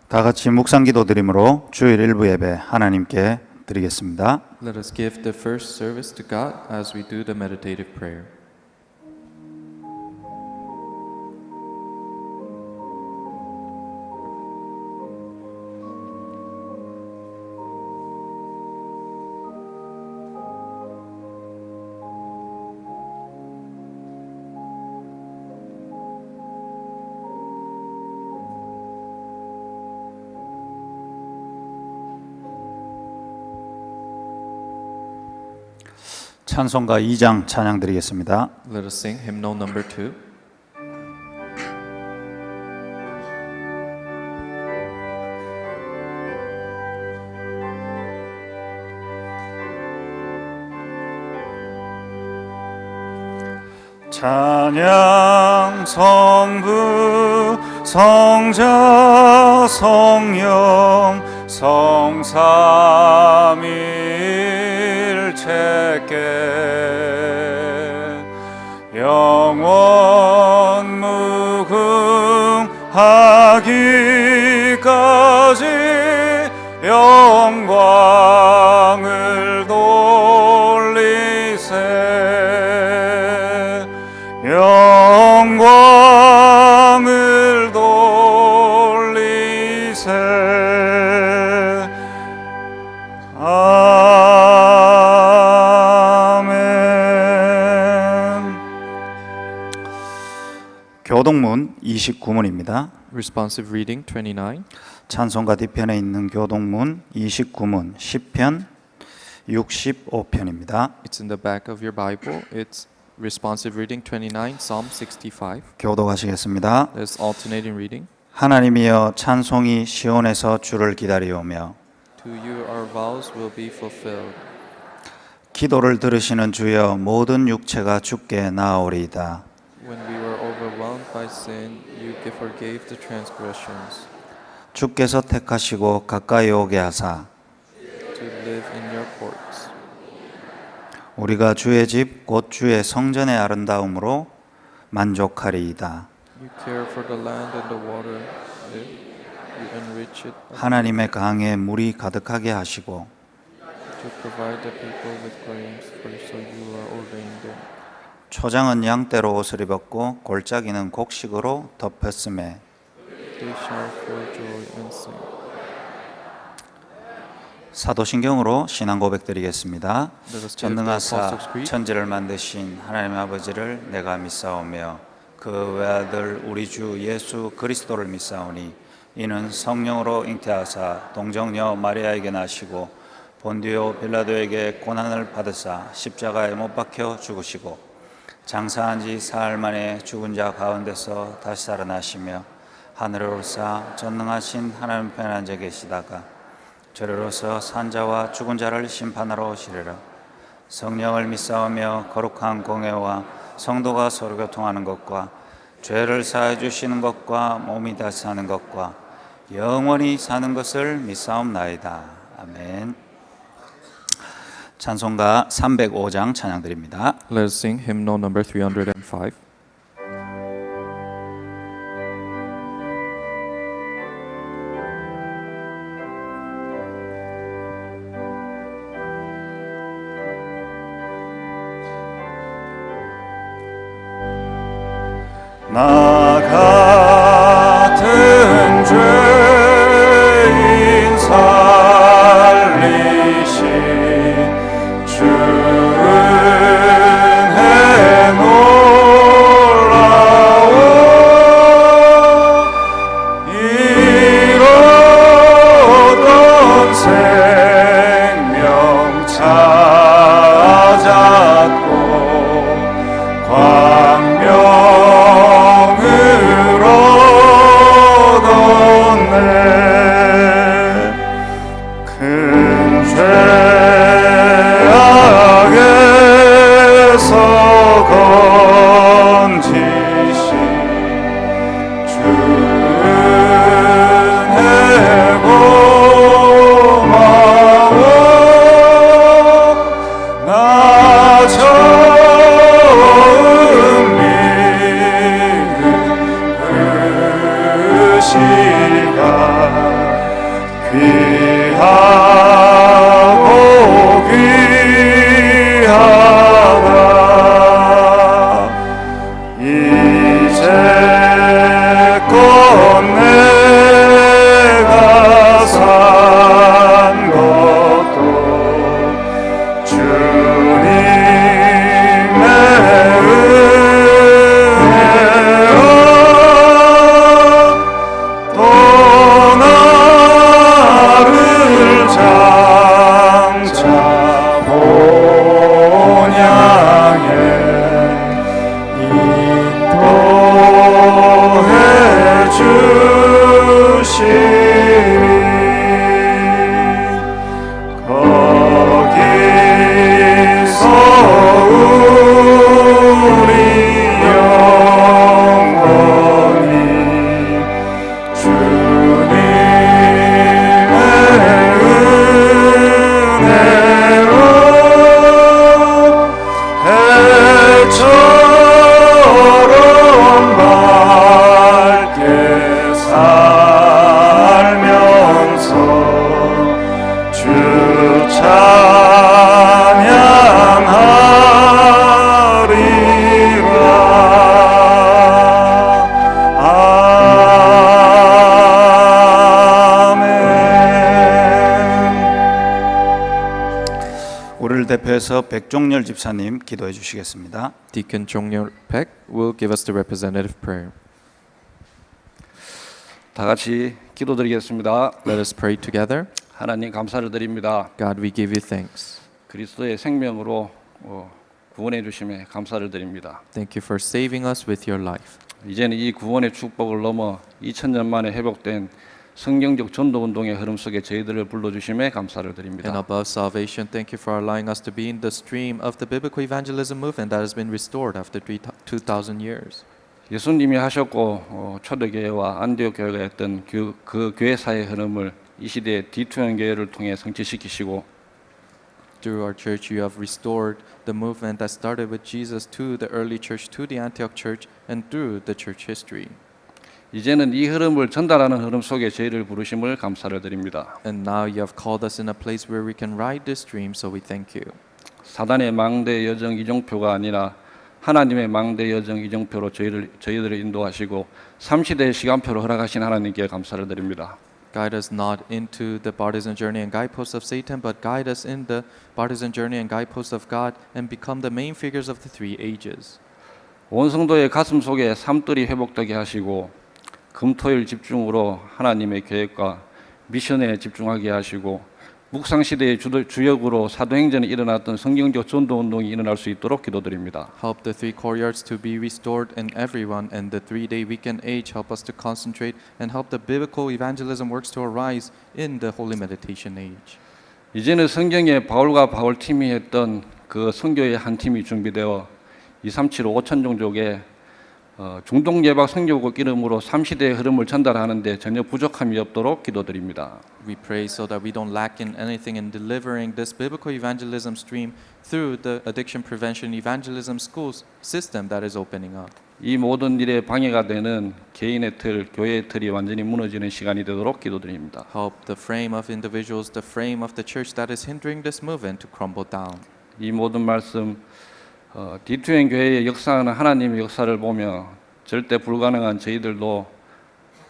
다 같이 묵상기도 드림으로 주일 일부 예배 하나님께 드리겠습니다. Let us give the first service to God as we do the meditative prayer. 찬송가 2장 찬양 드리겠습니다. Let us sing hymnal number 2. 찬양 성부 성자 성령 성삼일체께 영원 무궁하기까지 영광을 돌리세 영광을 돌리세 아멘. 교동문 29문입니다. Responsive reading 29. 찬송가 뒤편에 있는 교동문 29문 10편 65편입니다. It's in the back of your Bible. It's responsive reading 29, Psalm 65. 교독하시겠습니다. There's alternating reading. 하나님이여 찬송이 시온에서 주를 기다리오며 To you our vows will be fulfilled. 기도를 들으시는 주여 모든 육체가 주께 나아오리이다. When we were overwhelmed by sin, you forgave the transgressions. 주께서 택하시고 가까이 오게 하사 To live in your courts. 우리가 주의 집 곧 주의 성전의 아름다움으로 만족하리이다. You care for the land and the water. You enrich it. 하나님의 강에 물이 가득하게 하시고 To provide the people with grains, for so you are ordained them. 초장은 양떼로 옷을 입었고 골짜기는 곡식으로 덮였음에 They shout for joy and sing. 사도신경으로 신앙 고백드리겠습니다. Let us give the 전능하사 Apostles' Creed. 천지를 만드신 하나님 아버지를 내가 믿사오며 그 외아들 우리 주 예수 그리스도를 믿사오니 이는 성령으로 잉태하사 동정녀 마리아에게 나시고 본디오 빌라도에게 고난을 받으사 십자가에 못 박혀 죽으시고 장사한 지 사흘 만에 죽은 자 가운데서 다시 살아나시며 하늘에 오르사 전능하신 하나님 편에 앉아 계시다가 저리로서 산자와 죽은 자를 심판하러 오시리라. 성령을 믿사오며 거룩한 공회와 성도가 서로 교통하는 것과 죄를 사해 주시는 것과 몸이 다시 사는 것과 영원히 사는 것을 믿사옵나이다. 아멘. 찬송가 305장 찬양 드립니다. Let us sing hymnal number 305. 나 같은 죄인 살리신 주 은혜 놀라워 잃었던 생명 찾았고 광명을 얻었네. 큰 죄악에서 건지신 주 은혜 고마워 우리를 대표해서 백종열 집사님 기도해 주시겠습니다. Deacon Jong-yeol Baek will give us the representative prayer. 다 같이 기도드리겠습니다. Let us pray together. 하나님 감사를 드립니다. God, we give you thanks. 그리스도의 생명으로 구원해 주심에 감사를 드립니다. Thank you for saving us with your life. 이제는 이 구원의 축복을 넘어 2000년 만에 회복된 성경적 전도 운동의 흐름 속에 저희들을 불러주심에 감사를 And 드립니다. above salvation, thank you for allowing us to be in the stream of the biblical evangelism movement that has been restored after 2,000 years. 예수님이 하셨고 초대교회와 안디옥 교회가 했던 그 교회사의 흐름을 이 시대의 디투현 교회를 통해 성취시키시고 Through our church, you have restored the movement that started with Jesus to the early church, to the Antioch church, and through the church history. 이제는 이 흐름을 전달하는 흐름 속에 저희를 부르심을 감사를 드립니다. And now you have called us in a place where we can ride this stream, so we thank you. 사단의 망대 여정 이정표가 아니라 하나님의 망대 여정 이정표로 저희들을 인도하시고 3시대의 시간표로 허락하신 하나님께 감사를 드립니다. Guide us not into the partisan journey and guideposts of Satan, but guide us in the partisan journey and guideposts of God and become the main figures of the three ages. 온 성도의 가슴 속에 삶들이 회복되게 하시고 금토일 집중으로 하나님의 계획과 미션에 집중하게 하시고 묵상시대의 주역으로 사도행전에 일어났던 성경적 전도운동이 일어날 수 있도록 기도드립니다. Help the three courtyards to be restored in everyone, and the 3-day weekend age help us to concentrate and help the biblical evangelism works to arise in the holy meditation age. 이제는 성경에 바울과 바울 팀이 했던 그 선교의 한 팀이 준비되어 237 5천 종족의 중동 예방 선교국 이름으로 3시대의 흐름을 전달하는데 전혀 부족함이 없도록 기도드립니다. We pray so that we don't lack in anything in delivering this biblical evangelism stream through the addiction prevention evangelism schools system that is opening up. 이 모든 일에 방해가 되는 개인의 틀, 교회의 틀이 완전히 무너지는 시간이 되도록 기도드립니다. Help the frame of individuals, the frame of the church that is hindering this movement to crumble down. 이 모든 말씀 디투엔 교회의 역사는 하나님의 역사를 보며 절대 불가능한 저희들도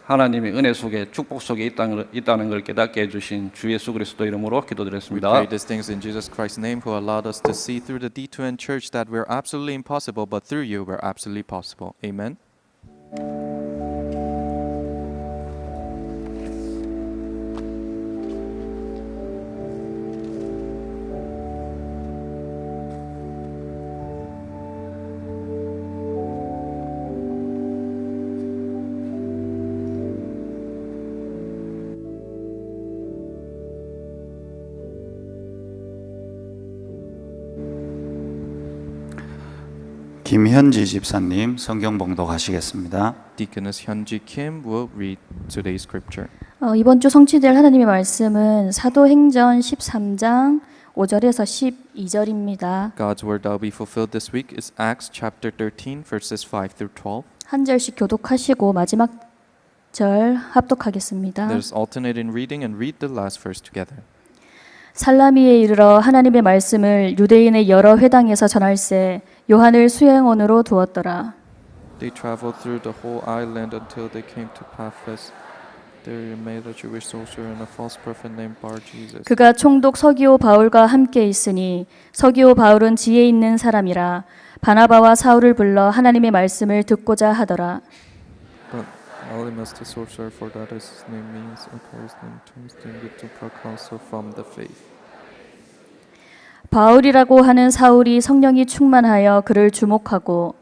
하나님의 은혜 속에 축복 속에 있다는 걸 깨닫게 해주신 주 예수 그리스도 이름으로 We 기도드렸습니다. pray these things in Jesus Christ's name, who allowed us to see through the D2N church that we're absolutely impossible, but through you we're absolutely possible. Amen. 김현지 집사님 성경 봉독하시겠습니다. Deaconess Hyunji Kim will read today's scripture. 이번 주 성취될 하나님의 말씀은 사도행전 13장 5절에서 12절입니다. God's word that will be fulfilled this week is Acts chapter 13 verses 5 through 12. 한 절씩 교독하시고 마지막 절 합독하겠습니다. There's alternate in reading and read the last verse together. 살라미에 이르러 하나님의 말씀을 유대인의 여러 회당에서 전할세 요한을 수행원으로 두었더라. They traveled through the whole island until they came to Paphos. There made a Jewish sorcerer and a false prophet named Bar Jesus. 그가 총독 서기오 바울과 함께 있으니 서기오 바울은 지혜 있는 사람이라 바나바와 사울을 불러 하나님의 말씀을 듣고자 하더라. But Elymas the sorcerer, for that is his name, means opposed them to distinguish to proconsul from the faith. 바울이라고 하는 사울이 성령이 충만하여 그를 주목하고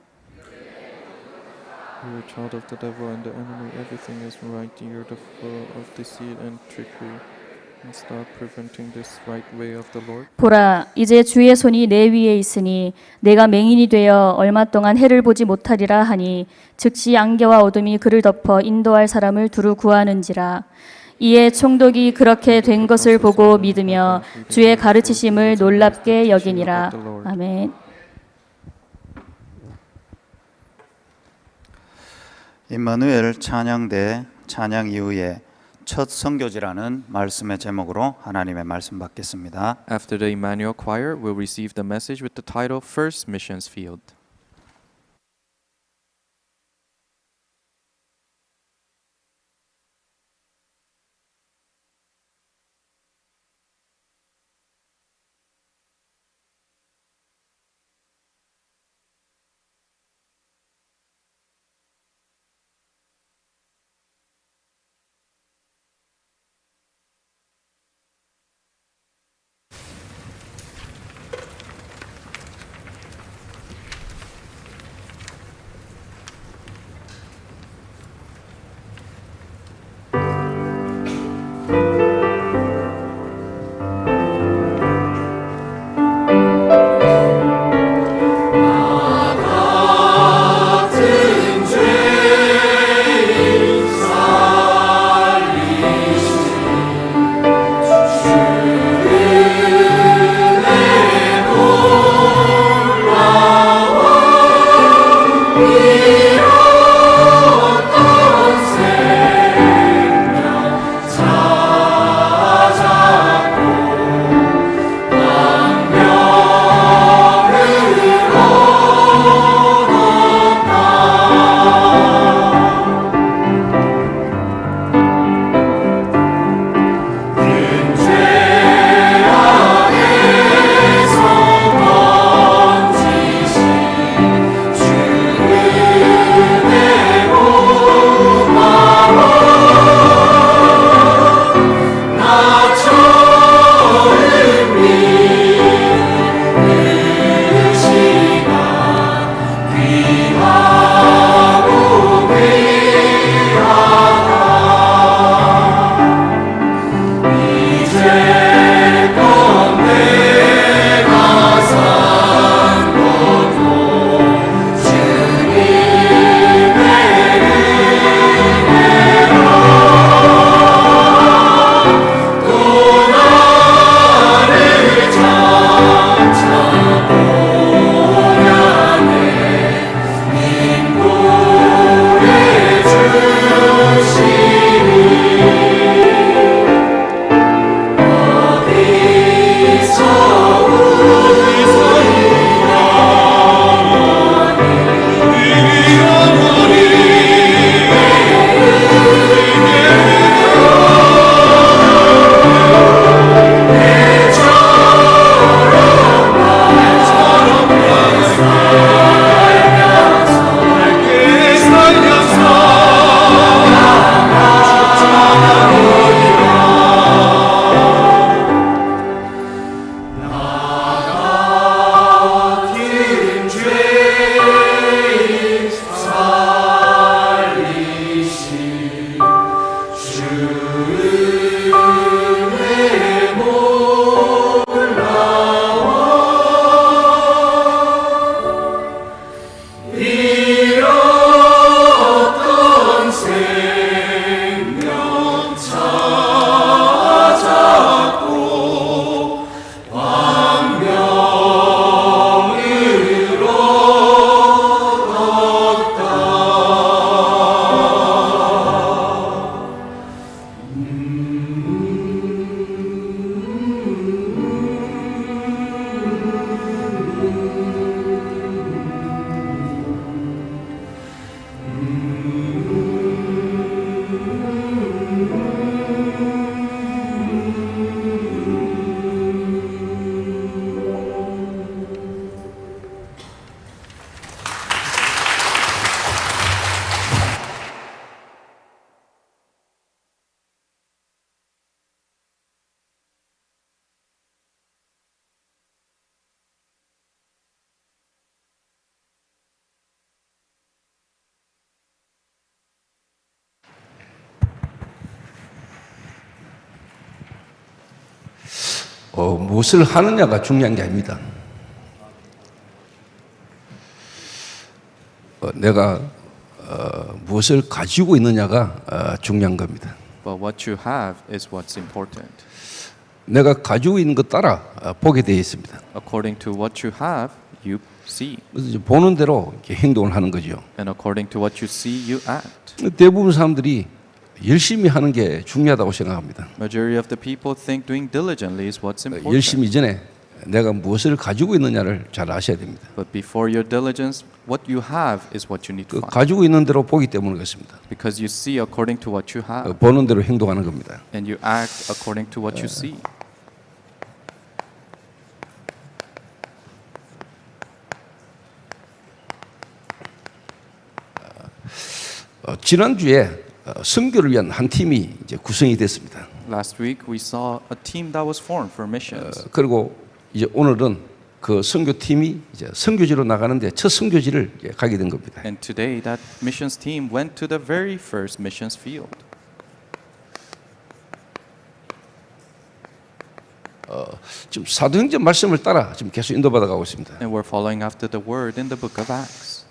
You are a child of the devil and the enemy. Everything is right. You're the full of deceit and trickery. And stop preventing this right way of the Lord. 보라 이제 주의 손이 내 위에 있으니 내가 맹인이 되어 얼마 동안 해를 보지 못하리라 하니 즉시 안개와 어둠이 그를 덮어 인도할 사람을 두루 구하는지라. 이에 총독이 그렇게 된 것을 보고 믿으며 주의 가르치심을 놀랍게 여기니라. 아멘. 임마누엘 찬양대 찬양 이후에 첫 선교지라는 말씀의 제목으로 하나님의 말씀 받겠습니다. After the Emmanuel Choir, we'll receive the message with the title First Missions Field. 무엇을 하느냐가 중요한 게 아닙니다. 내가 무엇을 가지고 있느냐가 중요한 겁니다. But what you have is what's important. 내가 가지고 있는 것 따라 보게 되어 있습니다. According to what you have, you see. 그래서 이제 보는 대로 이렇게 행동을 하는 거죠. And according to what you see, you act. 대부분 사람들이 열심히 하는 게 중요하다고 생각합니다. Majority of the people think doing diligently is what's important. 열심히 전에 내가 무엇을 가지고 있느냐를 잘 아셔야 됩니다. But before your diligence, what you have is what you need to 그 find. 가지고 있는 대로 보기 때문에 그렇습니다. Because you see according to what you have, 보는 대로 행동하는 겁니다. and you act according to what you see. 지난주에 선교를 위한 한 팀이 이제 구성이 됐습니다. Last week we saw a team that was formed for missions. 그리고 이제 오늘은 그 선교팀이 이제 선교지로 나가는데 첫 선교지를 이제 가게 된 겁니다. And today that missions team went to the very first missions field. 지금 사도행전 말씀을 따라 지금 계속 인도받아 가고 있습니다. And we're following after the word in the book of Acts.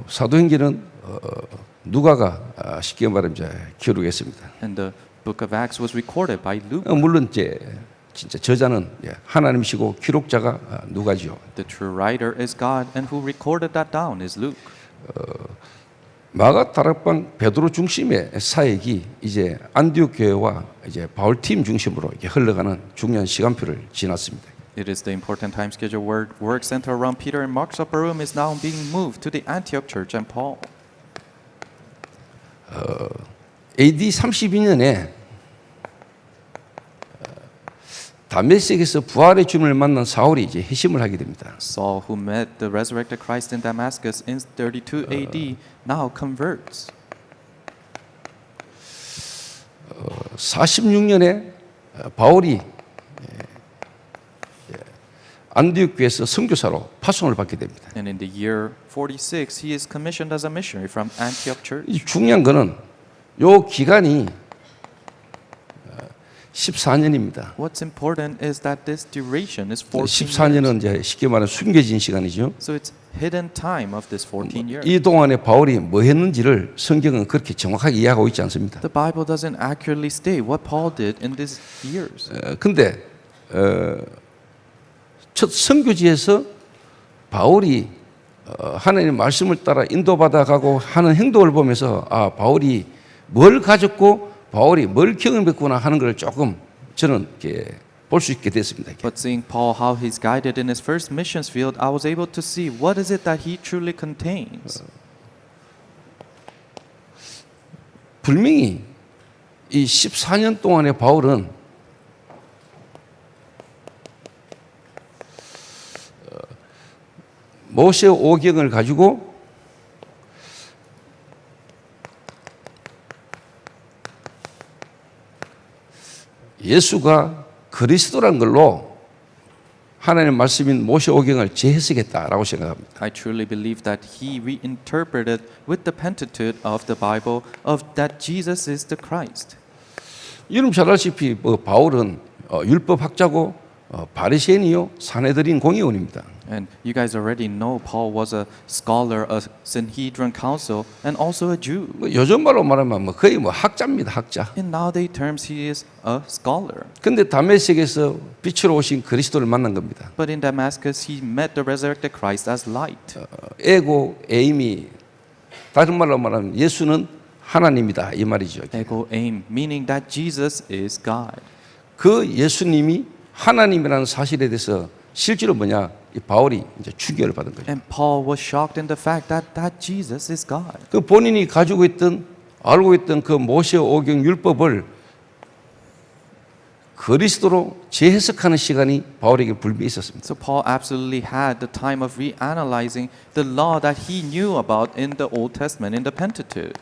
사도행전은 누가가 쉽게 말하면 이제 기록했습니다. And the book of Acts was recorded by Luke. 물론 이제 진짜 저자는 하나님이시고 기록자가 누가지요. The true writer is God, and who recorded that down is Luke. 마가 다락방 베드로 중심의 사역이 이제 안디옥 교회와 이제 바울 팀 중심으로 이렇게 흘러가는 중요한 시간표를 지났습니다. It is the important time schedule where work center around Peter and Mark's upper room is now being moved to the Antioch church and Paul. AD 32년에 다메섹에서 부활의 주님을 만난 사울이 이제 회심을 하게 됩니다. Saul, who met the resurrected Christ in Damascus in 32 AD, now converts. 46년에 바울이 안디옥 교회에서 선교사로 파송을 받게 됩니다. And in the year 46, he is commissioned as a missionary from Antioch church. 이 중요한 거는 요 기간이 14년입니다. What's important is that this duration is 14 years. 14년은 이제 쉽게 말하면 숨겨진 시간이죠. So it's hidden time of this 14 years. 이 동안에 바울이 뭐 했는지를 성경은 그렇게 정확하게 이해하고 있지 않습니다. The Bible doesn't accurately state what Paul did in these years. 근데 첫 선교지에서 바울이 하나님의 말씀을 따라 인도받아 가고 하는 행동을 보면서 아, 바울이 뭘 가졌고 바울이 뭘 경험했구나 하는 걸 조금 저는 이렇게 볼 수 있게 됐습니다. But seeing Paul how he's guided in his first missions field, I was able to see what is it that he truly contains. 분명히 이 14년 동안의 바울은 모세 오경을 가지고 예수가 그리스도란 걸로 하나님의 말씀인 모세 오경을 재해석했다라고 생각합니다. I truly believe that he reinterpreted with the Pentateuch of the Bible of that Jesus is the Christ. 여러분 잘 아시다시피 바울은 율법학자고 바리새인이요 사내들인 공의원입니다. And you guys already know Paul was a scholar, a Sanhedrin council, and also a Jew. 요즘 말로 말하면 거의 학자입니다, 학자. In nowadays terms, he is a scholar. 근데 다메섹에서 빛으로 오신 그리스도를 만난 겁니다. But in Damascus, he met the resurrected Christ as light. 에고 에임이 다른 말로 말하면 예수는 하나님이다 이 말이죠. Ego aim, meaning that Jesus is God. 그 예수님이 하나님이라는 사실에 대해서 실제로 뭐냐 이 바울이 이제 충격을 받은 거죠. And Paul was shocked in the fact that Jesus is God. 그 본인이 가지고 있던 알고 있던 그 모세 오경 율법을 그리스도로 재해석하는 시간이 바울에게 불미 있었습니다. So Paul absolutely had the time of reanalyzing the law that he knew about in the Old Testament, in the Pentateuch.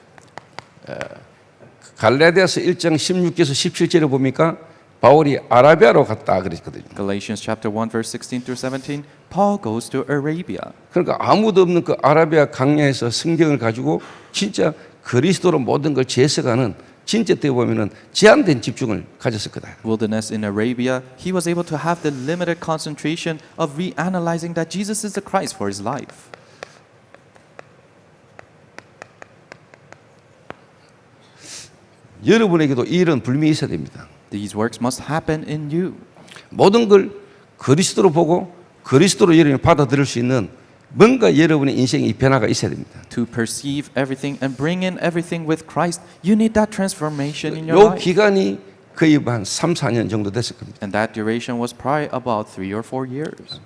갈라디아서 1장 16절에서 17절에 보니까 바울이 아라비아로 갔다 그랬거든요. Galatians chapter 1 verse 16 through 17, Paul goes to Arabia. 그러니까 아무도 없는 그 아라비아 강야에서 성경을 가지고 진짜 그리스도로 모든 걸 재해석하는 진짜 때 보면은 제한된 집중을 가졌을 거다. wilderness in Arabia, he was able to have the limited concentration of reanalyzing that Jesus is the Christ for his life. 여러분에게도 이런 불명이 있어야 됩니다. These works must happen in you. 모든 걸 그리스도로 보고 그리스도로 여러분이 받아들일 수 있는 뭔가 여러분의 인생에 이 변화가 있어야 됩니다. To perceive everything and bring in everything with Christ, you need that transformation in your 요 life. 기간이 거의 한 3, 4년 정도 됐을 겁니다. And that duration was probably about 3 or 4 years.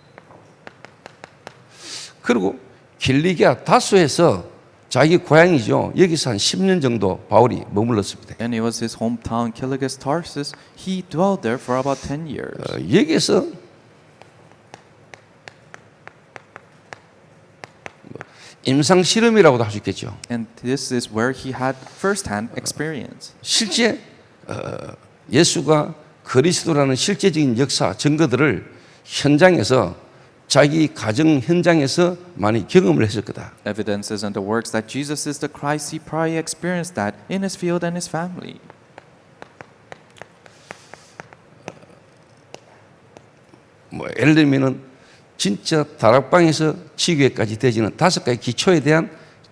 그리고 길리기아 다소에서 자기 고향이죠. 여기서 한 10년 정도 바울이 머물렀습니다. And it was his hometown, Kiligas Tarsus. He dwelled there for about 10 years. 여기서 임상 실험이라고도 할 수 있겠죠. And this is where he had first-hand experience. 실제 예수가 그리스도라는 실제적인 역사 증거들을 현장에서 자기 가정 현장에서 많이 경험을 했을 거다. Evidences and the works that Jesus is the Christ, he probably experienced that in his field and his family. 뭐 예를 들면은 진짜 다락방에서 지교회까지 되지는 5가지 기초에 대한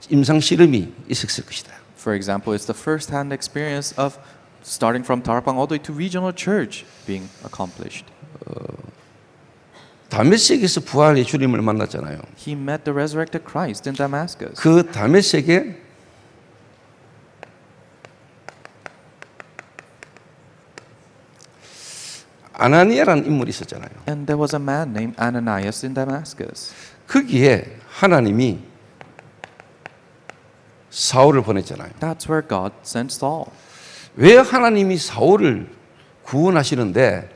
임상 실험이 있었을 것이다. For example, it's the first-hand experience of starting from Tarapang all the way to regional church being accomplished. 다메섹에서 부활의 주님을 만났잖아요. He met the resurrected Christ in Damascus. 그 다메섹에 아나니아라는 인물이 있었잖아요. And there was a man named Ananias in Damascus. 거기에 하나님이 사울을 보냈잖아요. That's where God sent Saul. 왜 하나님이 사울을 구원하시는데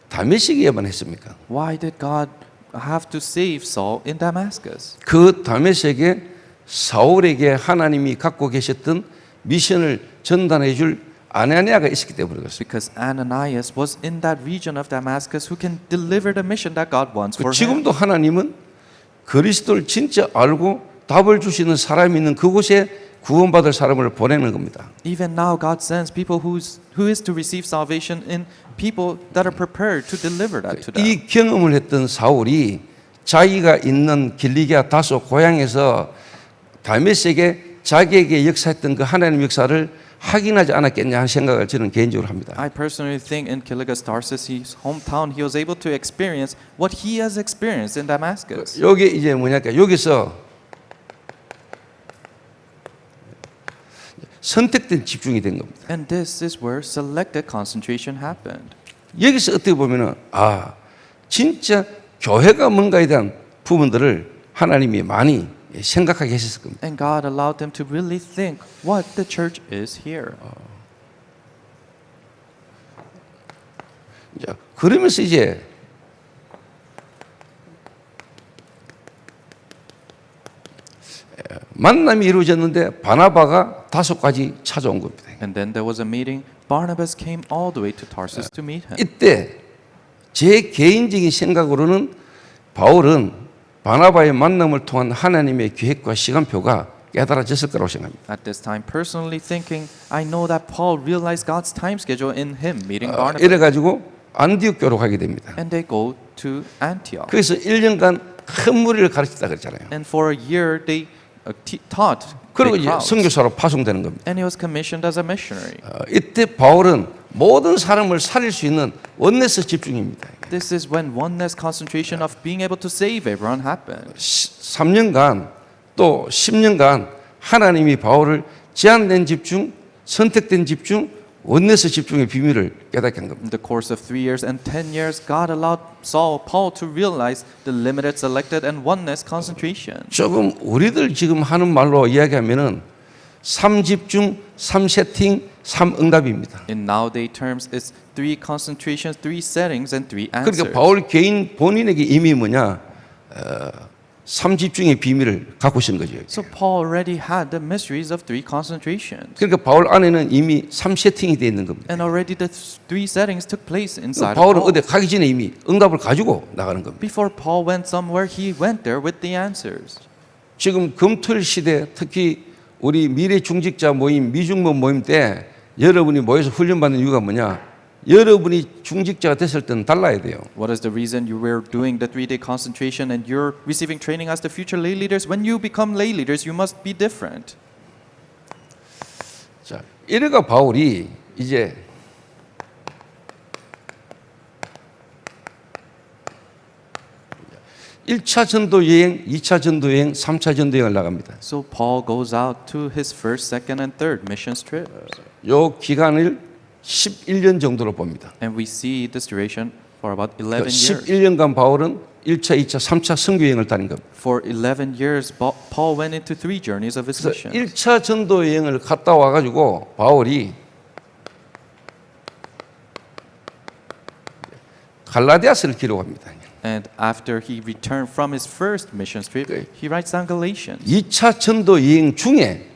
다메섹에만 했습니까? Why did God have to save Saul in Damascus? 그 다메섹에 사울에게 하나님이 갖고 계셨던 미션을 전달해 줄 아나니아가 있었기 때문에 그렇습니다. Because Ananias was in that region of Damascus who can deliver the mission that God wants for him. 지금도 하나님은 그리스도를 진짜 알고 답을 주시는 사람이 있는 그곳에 구원받을 사람을 보내는 겁니다. Even now, God sends people who is to receive salvation in people that are prepared to deliver that to them. 이 경험을 했던 사울이 자기가 있는 길리기아 다소 고향에서 다메섹에 자기에게 역사했던 그 하나님 역사를 확인하지 않았겠냐 하는 생각을 저는 개인적으로 합니다. I personally think in Kiligas Tarsus, his hometown, he was able to experience what he has experienced in Damascus. 여기 이제 뭐냐니까 여기서 선택된 집중이 된 겁니다. And this is where selected concentration happened. 여기서 어떻게 보면은 진짜 교회가 뭔가에 대한 부분들을 하나님이 많이 생각하게 하셨을 겁니다. And God allowed them to really think what the church is here. 자, 그러면서 이제 만남이 이루어졌는데 바나바가 다소까지 찾아온 겁니다. And then there was a meeting. Barnabas came all the way to Tarsus to meet him. 이때 제 개인적인 생각으로는 바울은 바나바의 만남을 통한 하나님의 계획과 시간표가 깨달아졌을 거라고 생각합니다. At this time, personally thinking, I know that Paul realized God's time schedule in him meeting Barnabas. 이래가지고 안디옥 교로 가게 됩니다. And they go to Antioch. 그래서 1년간 큰 무리를 가르쳤다 그랬잖아요. And for a year, they taught 그리고 big 이제 crowds. 선교사로 파송되는 겁니다. And he was commissioned as a missionary. 이때 바울은 모든 사람을 살릴 수 있는 원내스 집중입니다. This is when oneness concentration of being able to save everyone happened. 3년간 또 10년간 하나님이 바울을 제한된 집중, 선택된 집중, 원내스 집중의 비밀을 깨닫게 한 겁니다. In the course of 3 years and 10 years, God allowed Paul to realize the limited, selected, and oneness concentration. 조금 우리들 지금 하는 말로 이야기하면은 3집중, 3세팅, 3응답입니다. In nowadays terms, it's 3 concentrations, 3 settings, and 3 answers. 그러니까 바울 개인 본인에게 이미 뭐냐 3집중의 비밀을 갖고 있는 거죠. So Paul already had the mysteries of 3 concentrations. 그러니까 바울 안에는 이미 3세팅이 되어 있는 겁니다. And already the 3 settings took place inside of 바울은 Paul. 어디 가기 전에 이미 응답을 가지고 나가는 겁니다. Before Paul went somewhere, he went there with the answers. 지금 금토일 시대 특히 우리 미래 중직자 모임, 미중모 모임 때 여러분이 모여서 훈련받는 이유가 뭐냐? 여러분이 중직자가 됐을 때는 달라야 돼요. What is the reason you were doing the 3-day concentration and you're receiving training as the future lay leaders? When you become lay leaders, you must be different. 자, 이래가 바울이 이제 (1차) 전도 여행, (2차) 전도 여행, (3차) 전도 여행을 나갑니다. So Paul goes out to his first, second, and third missions trips. 요 기간을 11년 정도로 봅니다. And we see this duration for about 11 years. 11년간 바울은 1차, 2차, 3차 선교 여행을 다닌 겁니다. For 11 years, Paul went into 3 journeys of his 그래서 mission. 1차 전도 여행을 갔다 와가지고 바울이 갈라디아서를 기록합니다. And after he returned from his first mission trip, he writes down Galatians. 2차 전도 여행 중에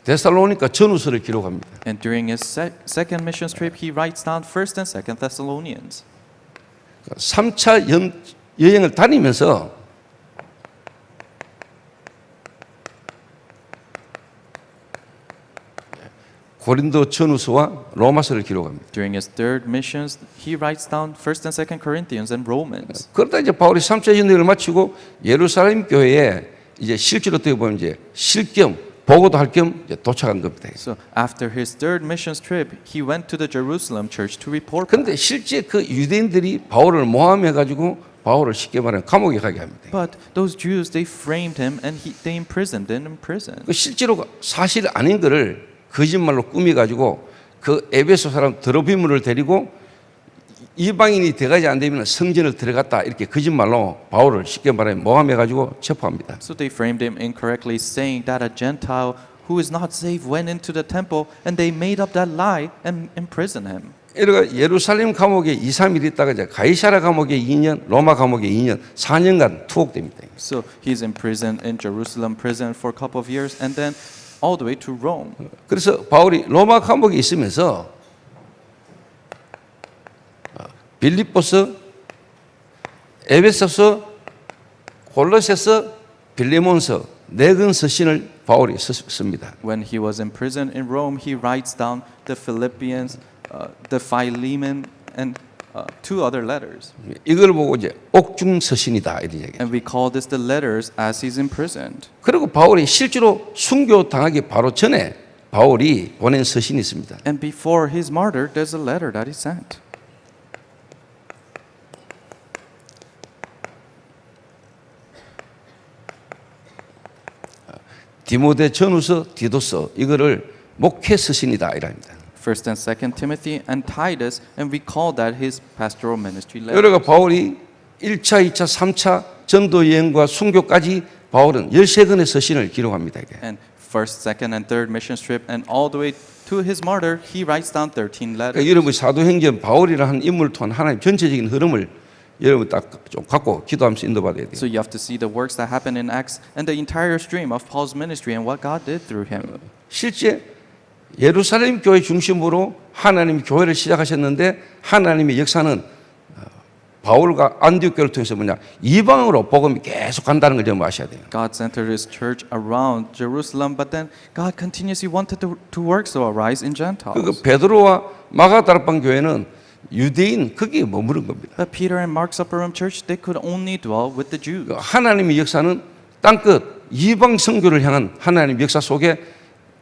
데살로니가 전후서를 기록합니다. And during his second mission trip, he writes down 1st and 2nd Thessalonians. 3차 여행을 다니면서 고린도 전후서와 로마서를 기록합니다. During his third missions, he writes down 1st and 2nd Corinthians and Romans. 그러다 이제 바울이 3차 여행을 마치고 예루살렘 교회에 이제 실제로 어떻게 보면 이제 실겸 보고도 할 겸 도착한 겁니다. So after his third missions trip, he went to the Jerusalem church to report. 그런데 실제 그 유대인들이 바울을 모함해 가지고 바울을 쉽게 말하면 감옥에 가게 합니다. But those Jews, they framed him and they imprisoned him in prison. 그 실제로 사실 아닌 거를 거짓말로 꾸미 가지고 그 에베소 사람 드로비므를 데리고 이방인이 돼가지 안 되면 성전을 들어갔다 이렇게 거짓말로 바울을 쉽게 말하면 모함해 가지고 체포합니다. So they framed him incorrectly, saying that a Gentile who is not saved went into the temple, and they made up that lie and imprisoned him. 이러가 예루살렘 감옥에 2, 3일 있다가 이제 가이사라 감옥에 2년, 로마 감옥에 2년, 4년간 투옥됩니다. So he's imprisoned in Jerusalem prison for a couple of years, and then all the way to Rome. 그래서 바울이 로마 감옥에 있으면서 빌립보서, 에베소서, 골로새서, 빌레몬서 네 권 서신을 바울이 씁니다. When he was imprisoned in Rome, he writes down the Philippians, the Philemon, and 2 other letters. 이걸 보고 이제 옥중 서신이다 이런 얘기예요. And we call this the letters as he's imprisoned. 그리고 바울이 실제로 순교 당하기 바로 전에 바울이 보낸 서신이 있습니다. And before his martyr, there's a letter that he sent. 디모데 전후서, 디도서 이거를 목회 서신이다 이랍니다. First and Second Timothy and Titus, and we call that his pastoral ministry letter. 여러가 바울이 1차, 2차, 3차 전도 여행과 순교까지 바울은 13권의 서신을 기록합니다. 이게. And first, second, and third mission trip, and all the way to his martyr, he writes down 13 letters. 그러니까 여러분 사도행전 바울이라는 인물을 통한 하나님 전체적인 흐름을 여러분 딱 좀 갖고 기도하면서 인도받아야 돼요. So you have to see the works that happened in Acts and the entire stream of Paul's ministry and what God did through him. 실제 예루살렘 교회 중심으로 하나님 교회를 시작하셨는데 하나님의 역사는 바울과 안디옥 교회를 통해서 뭐냐 이방으로 복음이 계속 간다는 걸 좀 아셔야 돼요. God centered his church around Jerusalem, but then God continuously wanted to work so arise in 그 Gentiles. 베드로와 마가다락방 교회는 유대인 거기에 머무른 겁니다. But Peter and Mark's upper room church, they could only dwell with the Jews. 하나님의 역사는 땅끝 이방 선교를 향한 하나님의 역사 속에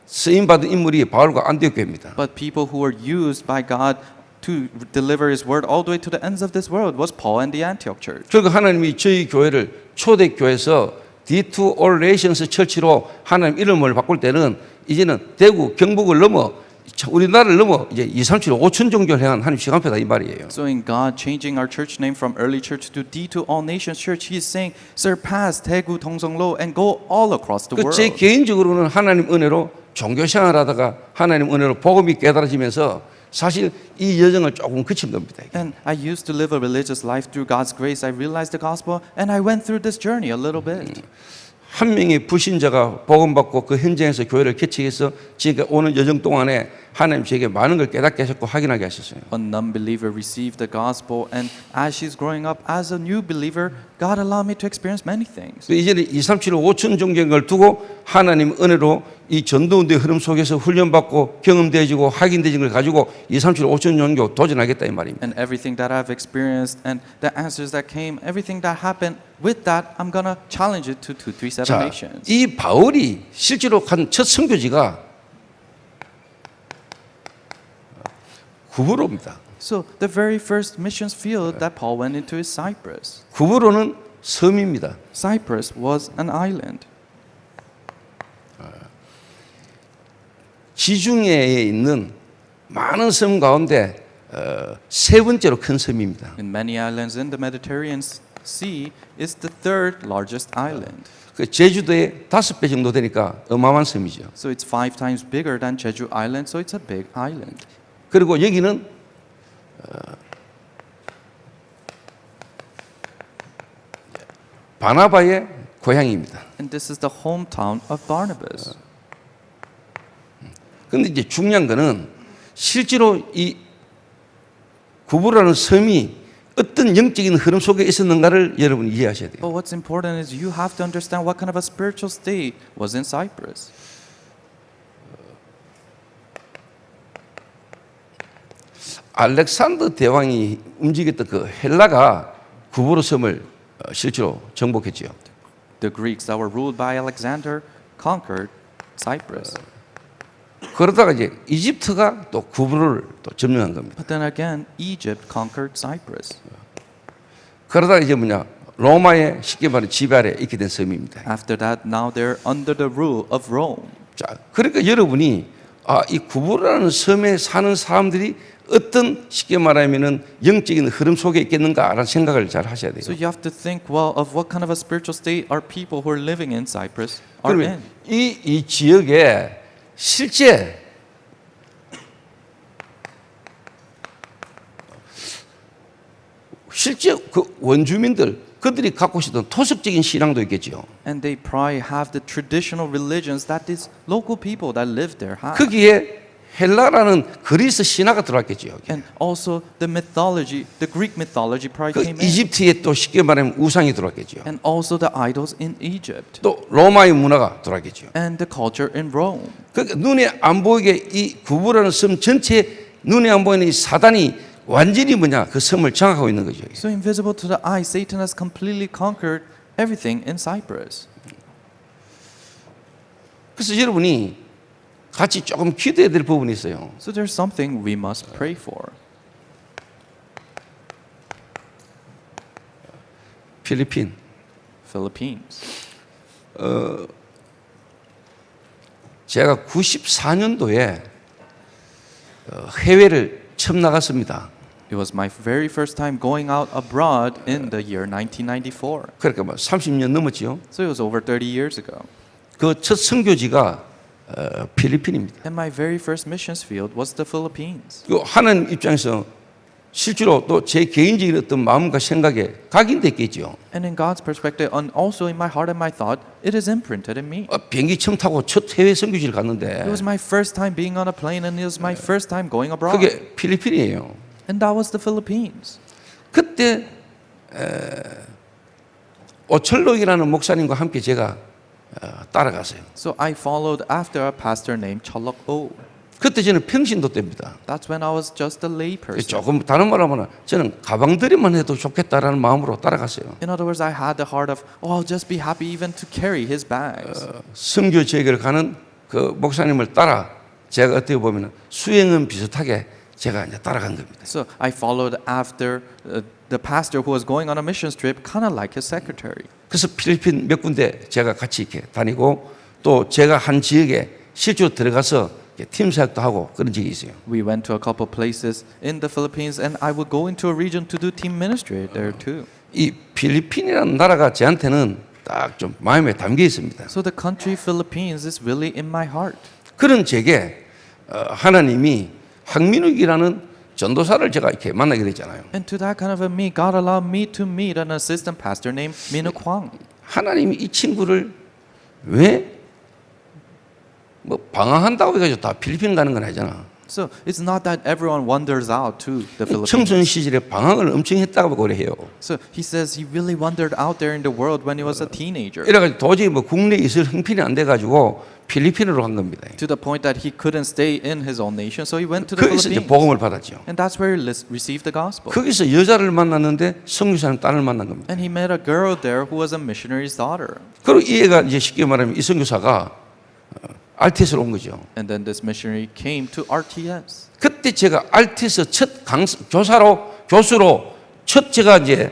쓰임 받은 인물이 바울과 안디옥 교회입니다. But people who were used by God to deliver His word all the way to the ends of this world was Paul and the Antioch church. 그리고 하나님이 저희 교회를 초대교회에서 D2 All Nations 처치로 하나님 이름을 바꿀 때는 이제는 대구, 경북을 넘어 우리나라를 넘어 이제 2, 3, 7, 5천 종교를 향한 하나님 시간표다 이 말이에요. So in God changing our church name from Early Church to D2 All Nations Church, He is saying surpass Daegu, Dongseonglo and go all across the world. 제 개인적으로는 하나님 은혜로 종교 생활하다가 하나님 은혜로 복음이 깨달아지면서 사실 이 여정을 조금 거친 겁니다. And I used to live a religious life through God's grace. I realized the gospel and I went through this journey a little bit. 한 명의 불신자가 복음받고 그 현장에서 교회를 개척해서 지금까지 오는 여정 동안에 하나님 저에게 많은 걸 깨닫게 하셨고 확인하게 하셨어요. A non-believer received the gospel, and as she's growing up as a new believer, God allowed me to experience many things. 이제는 237 5천 종교를 두고 하나님 은혜로 이 전도운동의 흐름 속에서 훈련받고 경험되어지고 확인되어진 걸 가지고 237 5천 종교 도전하겠다 이 말입니다. And everything that I've experienced and the answers that came, everything that happened, with that, I'm gonna challenge it to 237 자, nations. 이 바울이 실제로 간 첫 선교지가 구브로입니다. So the very first missions field that Paul went into is Cyprus. 구브로는 섬입니다. Cyprus was an island. 지중해에 있는 많은 섬 가운데 세 번째로 큰 섬입니다. In many islands in the Mediterranean Sea, is the third largest island. 그 제주도의 5배 정도 되니까 어마어마한 섬이죠. So it's 5 times bigger than Jeju Island, so it's a big island. 그리고 여기는 바나바의 고향입니다. And this is the hometown of Barnabas. 그런데 이제 중요한 거는 실제로 이 구브라는 섬이 어떤 영적인 흐름 속에 있었는가를 여러분이 이해하셔야 돼요. But what's important is you have to understand what kind of a spiritual state was in Cyprus. 알렉산더 대왕이 움직였던 그 헬라가 구브로 섬을 실제로 정복했지요. The Greeks that were ruled by Alexander conquered Cyprus. 그러다가 이제 이집트가 또 구브로를 또 점령한 겁니다. But then again, Egypt conquered Cyprus. 그러다가 이제 뭐냐 로마의 쉽게 말해 지배 아래 있게 된 섬입니다. After that, now they're under the rule of Rome. 자, 그러니까 여러분이 이 구브로라는 섬에 사는 사람들이 어떤 쉽게 말하면은 영적인 흐름 속에 있겠는가라는 생각을 잘 하셔야 돼요. So you have to think well of what kind of a spiritual state are people who are living in Cyprus are 그러면 in. 이 지역에 실제 그 원주민들 그들이 갖고 있었던 토속적인 신앙도 있겠죠. And they probably have the traditional religions that these local people that live there have. 거기에 헬라라는 그리스 신화가 들어왔겠죠. And also the mythology, the Greek mythology probably 그 came in. 이집트에 또 쉽게 말하면 우상이 들어왔겠죠. And also the idols in Egypt. 또 로마의 문화가 들어왔겠죠. And the culture in Rome. 그 눈에 안 보이게 이 구브라는 섬 전체 눈에 안 보이는 이 사단이 완전히 뭐냐 그 섬을 장악하고 있는 거죠. So invisible to the eye, Satan has completely conquered everything in Cyprus. 그래서 여러분이 같이 조금 기도해야 될 부분이 있어요. So there's something we must pray for. 필리핀. Philippines. 제가 94년도에 해외를 처음 나갔습니다. It was my very first time going out abroad in the year 1994. 그러니까 뭐 30년 넘었지요. So it was over 30 years ago. 그 첫 선교지가 필리핀입니다. And my very first missions field was the Philippines. 그 하나님 입장에서 실제로 또 제 개인적인 어떤 마음과 생각에 각인됐겠죠. And in God's perspective, and also in my heart and my thought, it is imprinted in me. 비행기 처음 타고 첫 해외 선교지를 It 갔는데 was my first time being on a plane, and it was my first time going abroad. 그게 필리핀이에요. And that was the Philippines. 그때 오철록이라는 목사님과 함께 제가 따라갔어요. So I followed after a pastor named Cholok O. 그때 저는 평신도 때입니다. That's when I was just a lay person. 조금 다른 말로 하면 저는 가방들이만 해도 좋겠다라는 마음으로 따라갔어요. In other words, I had the heart of, oh, I'll just be happy even to carry his bags. 선교 지역을 가는 그 목사님을 따라 제가 어떻게 보면 수행은 비슷하게 제가 이제 따라간 겁니다. So I followed after the pastor who was going on a missions trip, kind of like his secretary. 그래서 필리핀 몇 군데 제가 같이 이렇게 다니고 또 제가 한 지역에 실제로 들어가서 팀 사역도 하고 그런 적이 있어요. We went to a couple places in the Philippines, and I would go into a region to do team ministry there too. 이 필리핀이라는 나라가 저한테는 딱 좀 마음에 담겨 있습니다. So the country Philippines is really in my heart. 그런 제게 하나님이 황민욱이라는 전도사를 제가 이렇게 만나게 됐잖아요. And to that kind of a me, God allowed me to meet an assistant pastor named Minuk Hwang. 하나님이 이 친구를 왜? 뭐 방황한다고 해가지고 다 필리핀 가는 건 아니잖아. So it's not that everyone wanders out to the Philippines. 청소년 시절에 방황을 엄청 했다고 그래요. So he says he really wandered out there in the world when he was a teenager. 이래가지고 도저히 뭐 국내에 있을 형편이 안 돼가지고 필리핀으로 간 겁니다. To the point that he couldn't stay in his own nation, so he went to the 거기서 이제 Philippines. 복음을 받았죠. And that's where he received the gospel. 거기서 여자를 만났는데 선교사님 딸을 만난 겁니다. And he met a girl there who was a missionary's daughter. 그리고 이 애가 이제 쉽게 말하면 이 선교사가 RTS로 온 거죠. And then this missionary came to RTS. 그때 제가 RTS 첫 교수로 첫 제가 이제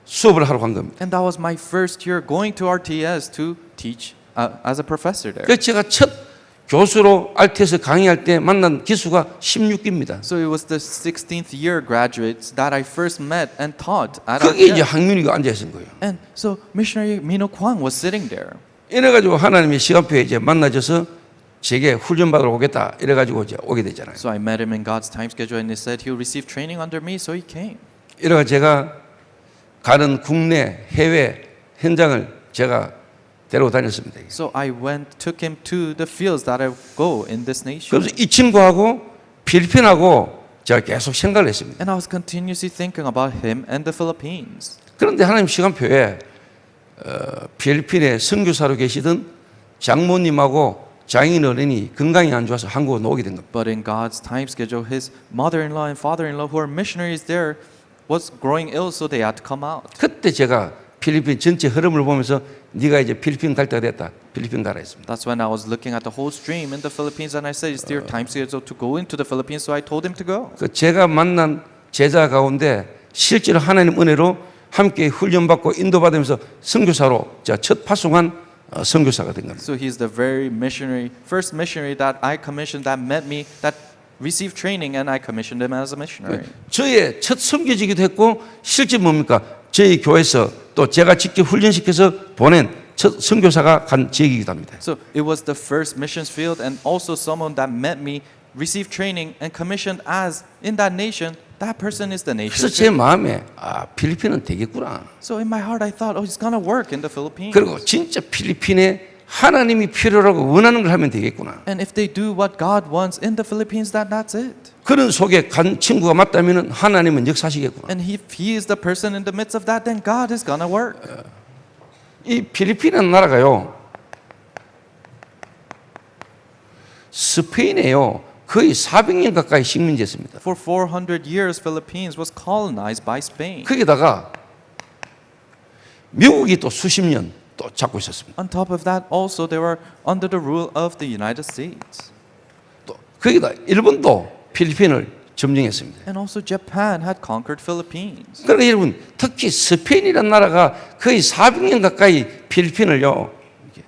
수업을 하러 간 겁니다. And that was my first year going to RTS to teach as a professor there. 그래서 제가 첫 교수로 RTS 강의할 때 만난 기수가 16기입니다. So it was the 16th year graduates that I first met and taught at 거기 이제 RTS. 항민이가 앉아 있은 거예요. And so missionary Mino Kwang was sitting there. 이래가지고 하나님의 시간표에 이제 만나져서 제게 훈련 받으러 오겠다. 이래가지고 이제 오게 되잖아요. So I met him in God's time schedule and he said he'll receive training under me, so he came. 이래가 제가 가는 국내 해외 현장을 제가 데리고 다녔습니다. So I took him to the fields that I go in this nation. 그래서 이 친구하고 필리핀하고 제가 계속 생각을 했습니다. And I was continuously thinking about him and the Philippines. 그런데 하나님 시간표에 필리핀에 선교사로 계시던 장모님하고 장인 어른이 건강이 안 좋아서 한국으로 오게 된 겁니다. But in God's time schedule, his mother-in-law and father-in-law, who are missionaries there, was growing ill, so they had to come out. 그때 제가 필리핀 전체 흐름을 보면서 네가 이제 필리핀 갈 때가 됐다. 필리핀 가라 했습니다. That's when I was looking at the whole stream in the Philippines, and I said, "It's your time schedule to go into the Philippines." So I told him to go. 그 제가 만난 제자 가운데 실제로 하나님 은혜로 함께 훈련받고 인도받으면서 선교사로 제가 첫 파송한 선교사가 된 겁니다. So he's the first missionary that I commissioned that met me, that received training, and I commissioned him as a missionary. 저의 첫 선교지기도 했고 실제 뭡니까? 저희 교회에서 또 제가 직접 훈련시켜서 보낸 첫 선교사가 간 지역이기도 합니다. So it was the first missions field, and also someone that met me, received training, and commissioned as in that nation. That person is the nation. 그래서 제 마음에 필리핀은 되겠구나. So in my heart, I thought, oh, it's gonna work in the Philippines. 그리고 진짜 필리핀에 하나님이 필요라고 원하는 걸 하면 되겠구나. And if they do what God wants in the Philippines, that's it. 그런 속에 간 친구가 맞다면 하나님은 역사하시겠구나. And if he is the person in the midst of that, then God is gonna work. 이 필리핀이라는 나라가요, 스페인에요 거의 400년 가까이 식민지였습니다. For 400 years, Philippines was colonized by Spain. 거기다가 미국이 또 수십 년 또 잡고 있었습니다. On top of that, also they were under the rule of the United States. 또 거기다 일본도 필리핀을 점령했습니다. And also Japan had conquered Philippines. 그러니까 여러분 특히 스페인이라는 나라가 거의 400년 가까이 필리핀을요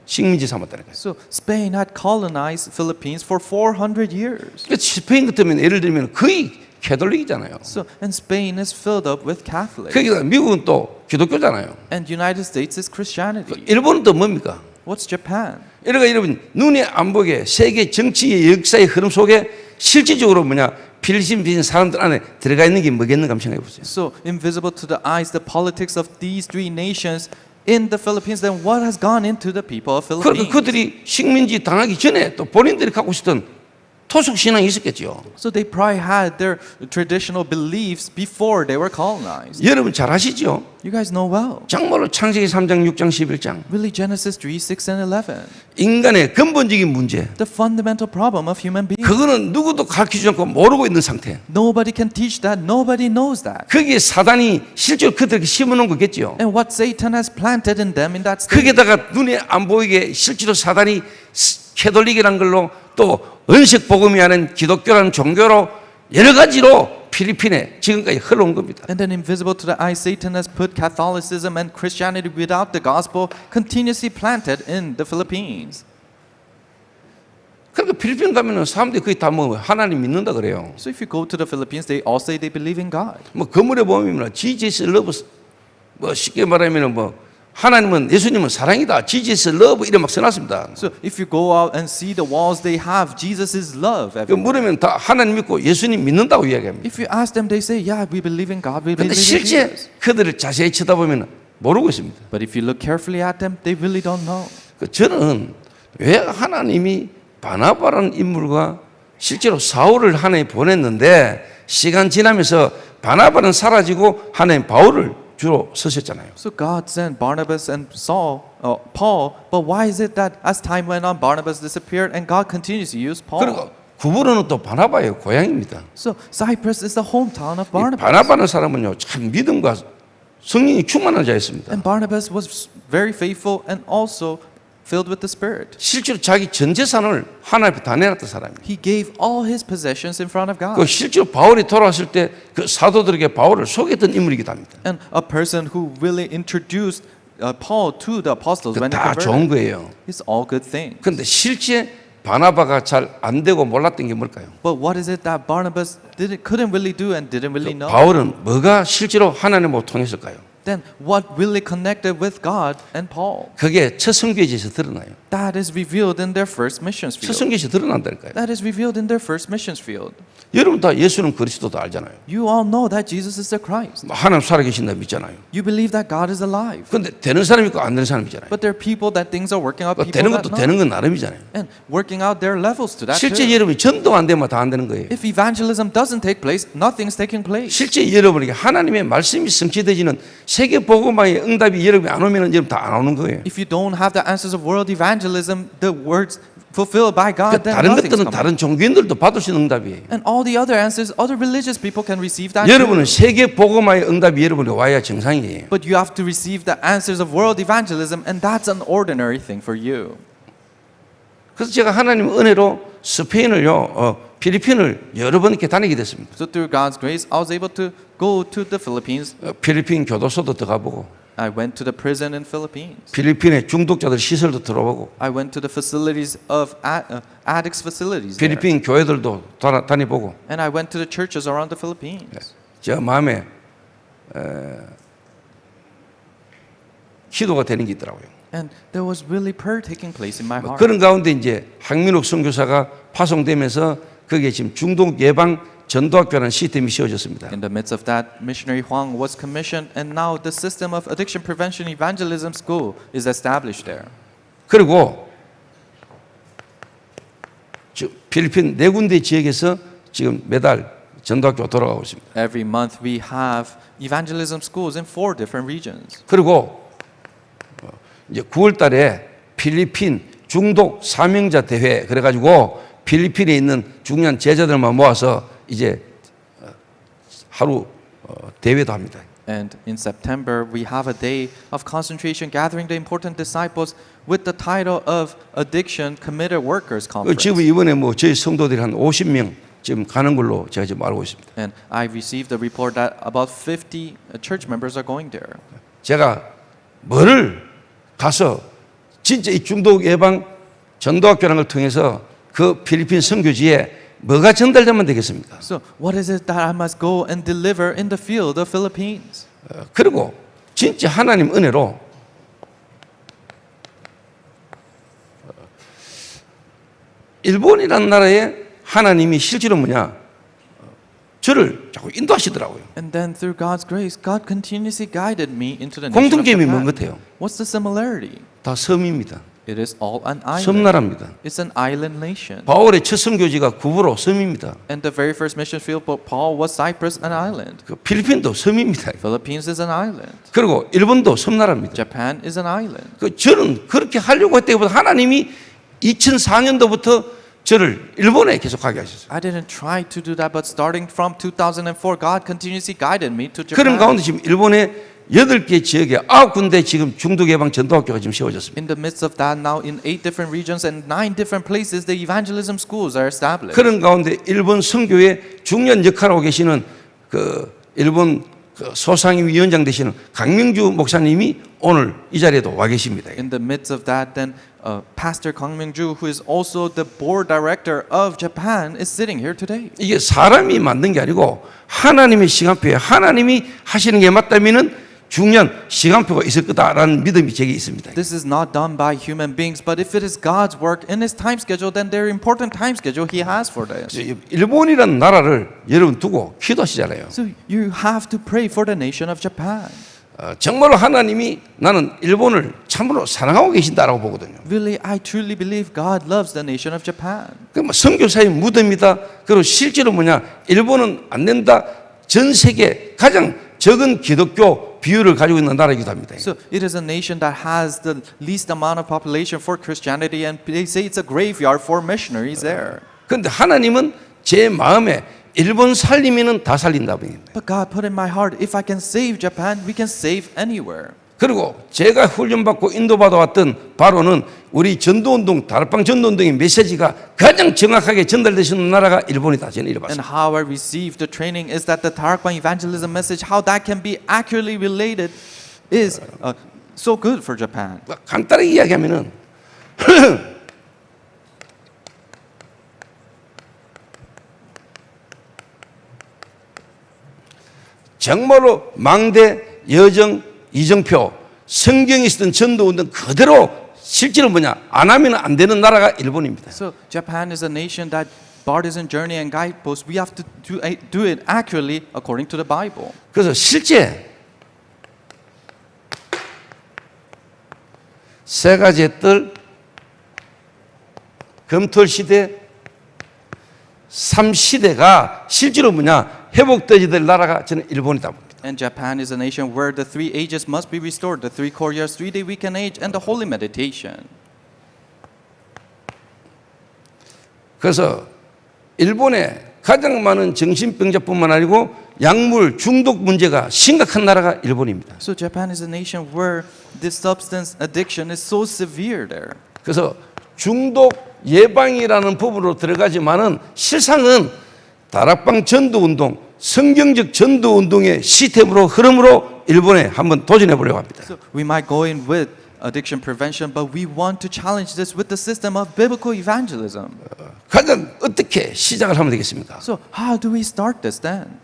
식민지 삼았다는 거예요. So Spain had colonized Philippines for 400 years. 그러니까 스페인 같으면 예를 들면 거의 캐톨릭이잖아요. So and Spain is filled up with Catholics. 거기다 미국은 또 기독교잖아요. And United States is Christianity. 일본은 또 뭡니까? What's Japan? 그러니까 여러분 눈에 안 보게 세계 정치의 역사의 흐름 속에 실질적으로 필리핀 사람들 안에 들어가 있는 게 뭐겠는가 한번 생각해 보세요. So invisible to the eyes, the politics of these three nations in the Philippines, then what has gone into the people of 그러니까 Philippines? 그들이 식민지 당하기 전에 또 본인들이 갖고 있었던 토속 신앙이 있었겠죠. So they probably had their traditional beliefs before they were colonized. 여러분 잘 아시죠? You guys know well. 정말로 창세기 3장, 6장, 11장 Really, Genesis 3, 6, and 11. 인간의 근본적인 문제 The fundamental problem of human beings. 그거는 누구도 가르치지 않고 모르고 있는 상태. Nobody can teach that. Nobody knows that. 거기에 사단이 실제로 그들에게 심어놓은 거겠죠. And what Satan has planted in them in that state. 거기에다가 눈에 안 보이게 실제로 사단이 캐톨릭이라는 걸로 또 은식 복음이 아닌 기독교라는 종교로 여러 가지로 필리핀에 지금까지 흘러온 겁니다. And then invisible to the eye, Satan has put Catholicism and Christianity without the gospel continuously planted in the Philippines. 그러니까 필리핀 가면은 사람들이 거의 다 하나님 믿는다 그래요. So if you go to the Philippines, they all say they believe in God. 건물에 보면 Jesus love, 쉽게 말하면 하나님은 예수님은 사랑이다. Jesus love 이래 막 써놨습니다. So if you go out and see the walls, they have Jesus is love. 그 물으면 다 하나님 믿고 예수님 믿는다고 이야기합니다. If you ask them, they say, yeah, we believe in God, we 근데 believe in 실제 Jesus. 그들을 자세히 쳐다보면 모르고 있습니다. But if you look carefully at them, they really don't know. 저는 왜 하나님이 바나바라는 인물과 실제로 사울을 하나님이 보냈는데 시간 지나면서 바나바는 사라지고 하나님 바울을 주로 쓰셨잖아요. So God sent Barnabas and Paul, but why is it that as time went on, Barnabas disappeared and God continues to use Paul? 그리고 구부로는 또 바나바의 고향입니다. So Cyprus is the hometown of 이 Barnabas. 바나바는 사람은요 참 믿음과 성령이 충만한 자였습니다. And Barnabas was very faithful and also filled with the Spirit. 실제로 자기 전 재산을 하나님 앞에 다 내놨던 사람입니다. He gave all his possessions in front of 그 God. 실제로 바울이 돌아왔을 때 그 사도들에게 바울을 소개했던 인물이기도 합니다. And a person who really introduced Paul to the apostles when he 다 좋은 converted. 거예요. It's all good things. 그런데 실제 바나바가 잘 안 되고 몰랐던 게 뭘까요? But what is it that Barnabas couldn't really do and didn't really know? 바울은 뭐가 실제로 하나님으로 통했을까요? Then what really connected with God and Paul? 그게 첫 선교지에서 드러나요. That is revealed in their first missions 첫 field. 선교지에서 드러난다니까요. That is revealed in their first missions field. 여러분 다 예수는 그리스도도 알잖아요. You all know that Jesus is the Christ. 하나님 살아계신다 믿잖아요. You believe that God is alive. 그런데 되는 사람이 있고 안 되는 사람이 있잖아요. But there are people that things are working out, people 되는 that 것도 not. 되는 건 나름이잖아요. And working out their levels to that 실제 too. 여러분이 전도 안 되면 다 안 되는 거예요. If evangelism doesn't take place, nothing's taking place. 실제 여러분에게 하나님의 말씀이 성취되지는 세계 복음화의 응답이 여러분이 안 오면은 여러분 다 안 오는 거예요. If you don't have the answers of world evangelism, the words fulfilled by God, then 다른 nothing's 것들은 coming. 다른 종교인들도 받을 수 있는 응답이에요. And all the other answers, other religious people can receive that 여러분은 too. 세계 복음화의 응답이 여러분이 와야 정상이에요. But you have to receive the answers of world evangelism, and that's an ordinary thing for you. 그래서 제가 하나님 은혜로 스페인을요, 필리핀을 여러 번 이렇게 다니게 됐습니다. So through God's grace, I was able to go to the Philippines. 필리핀 교도소도 들어가보고 I went to the prison in Philippines. 필리핀의 중독자들 시설도 들어보고 I went to the facilities of addicts facilities there. 필리핀 교회들도 다니보고 And I went to the churches around the Philippines. 저 마음에 기도가 되는 게 있더라고요. And there was really prayer taking place in my heart. 그런 가운데 이제 황민욱 선교사가 파송되면서 거기에 지금 중독 예방 전도학교라는 시스템이 씌워졌습니다. In the midst of that, missionary Huang was commissioned, and now the system of addiction prevention evangelism school is established there. 그리고 필리핀 네 군데 지역에서 지금 매달 전도학교가 돌아가고 있습니다. Every month we have evangelism schools in 4 different regions. 그리고 이제 9월 달에 필리핀 중독 사명자 대회 그래가지고 필리핀에 있는 중요한 제자들만 모아서 이제 하루 대회도 합니다. And in September, we have a day of concentration gathering the important disciples with the title of Addiction Committed Workers Conference. 지금 이번에 뭐 저희 성도들이 한 50명 지금 가는 걸로 제가 지금 알고 있습니다. And I received the report that about 50 church members are going there. 제가 뭐를 가서 진짜 이 중독 예방 전도학교라는 걸 통해서 그 필리핀 선교지에 뭐가 전달되면 되겠습니까? So, what is it that I must go and deliver in the field of Philippines? 그리고 진짜 하나님 은혜로 일본이라는 나라에 하나님이 실제로 뭐냐 저를 자꾸 인도하시더라고요. And then through God's grace, God continuously guided me into the nation of 공통점이 뭔 Japan. 같아요? What's the similarity? 다 섬입니다. It is all an island. 섬나라입니다. It's an island nation. 바울의 첫 선교지가 구브로 섬입니다. And the very first mission field for Paul was Cyprus, an island. 그 필리핀도 섬입니다. Philippines is an island. 그리고 일본도 섬나라입니다. Japan is an island. 그 저는 그렇게 하려고 했다기보다 하나님이 2004년도부터 저를 일본에 계속 가게 하셨어요. I didn't try to do that, but starting from 2004, God continuously guided me to 그런 Japan. 가운데 지금 일본의 8개 지역에 9군데 지금 중독 예방 전도학교가 지금 세워졌습니다. In the midst of that, now in 8 different regions and 9 different places, the evangelism schools are established. 그런 가운데 일본 선교의 중요한 역할을 하고 계시는 그 일본 그 소상위 위원장 되시는 강명주 목사님이 오늘 이 자리에도 와 계십니다. In the midst of that, then Pastor Kang Myung-ju, who is also the board director of Japan, is sitting here today. 이게 사람이 만든 게 아니고 하나님의 시간표에 하나님이 하시는 게 맞다면은 중요한 시간표가 있을 거다라는 믿음이 제게 있습니다. This is not done by human beings, but if it is God's work in His time schedule, then there are important time schedule He has for this. 일본이라는 나라를 여러분 두고 기도하시잖아요. So you have to pray for the nation of Japan. 정말로 하나님이 나는 일본을 참으로 사랑하고 계신다라고 보거든요. Really, I truly believe God loves the nation of Japan. 그 선교사의 무덤이다. 그리고 실제로 뭐냐? 일본은 안 된다. 전 세계 가장 적은 기독교 비율을 가지고 있는 나라이기도 합니다. So it is a nation that has the least amount of population for Christianity, and they say it's a graveyard for missionaries there. 그런데 하나님은 제 마음에 일본 살리면은 다 살린다 보입니다. But God put in my heart, if I can save Japan, we can save anywhere. 그리고 제가 훈련받고 인도받아 왔던 바로는 우리 전도운동, 다락방 전도운동의 메시지가 가장 정확하게 전달되시는 나라가 일본이다. 저는 이래 And 봤습니다. how I received the training is that the Tarakbang evangelism message, how that can be accurately related, is so good for Japan. 간단하게 이야기하면은 정말로 망대, 여정, 이정표, 성경에 있었던 전도운동 그대로 실제로 뭐냐 안 하면 안 되는 나라가 일본입니다. So Japan is a nation that partisan journey and guideposts, we have to do it accurately according to the Bible. 그래서 실제 세 가지의 뜰, 검토 시대, 3시대가 실제로 뭐냐 회복되어야 될 나라가 저는 일본이다 봅니다. And Japan is a nation where the 3 ages must be restored, the 3 core years, 3-day weekend age, and the holy meditation. 그래서 일본에 가장 많은 정신병자뿐만 아니고 약물 중독 문제가 심각한 나라가 일본입니다. So Japan is a nation where this substance addiction is so severe there. 그래서 중독 예방이라는 부분으로 들어가지만은 실상은 다락방 전도운동, 성경적 전도운동의 시스템으로 흐름으로 일본에 한번 도전해 보려고 합니다. So we might go in with addiction prevention, but we want to challenge this with the system of biblical evangelism. 가장 어떻게 시작을 하면 되겠습니까? So how do we start this then?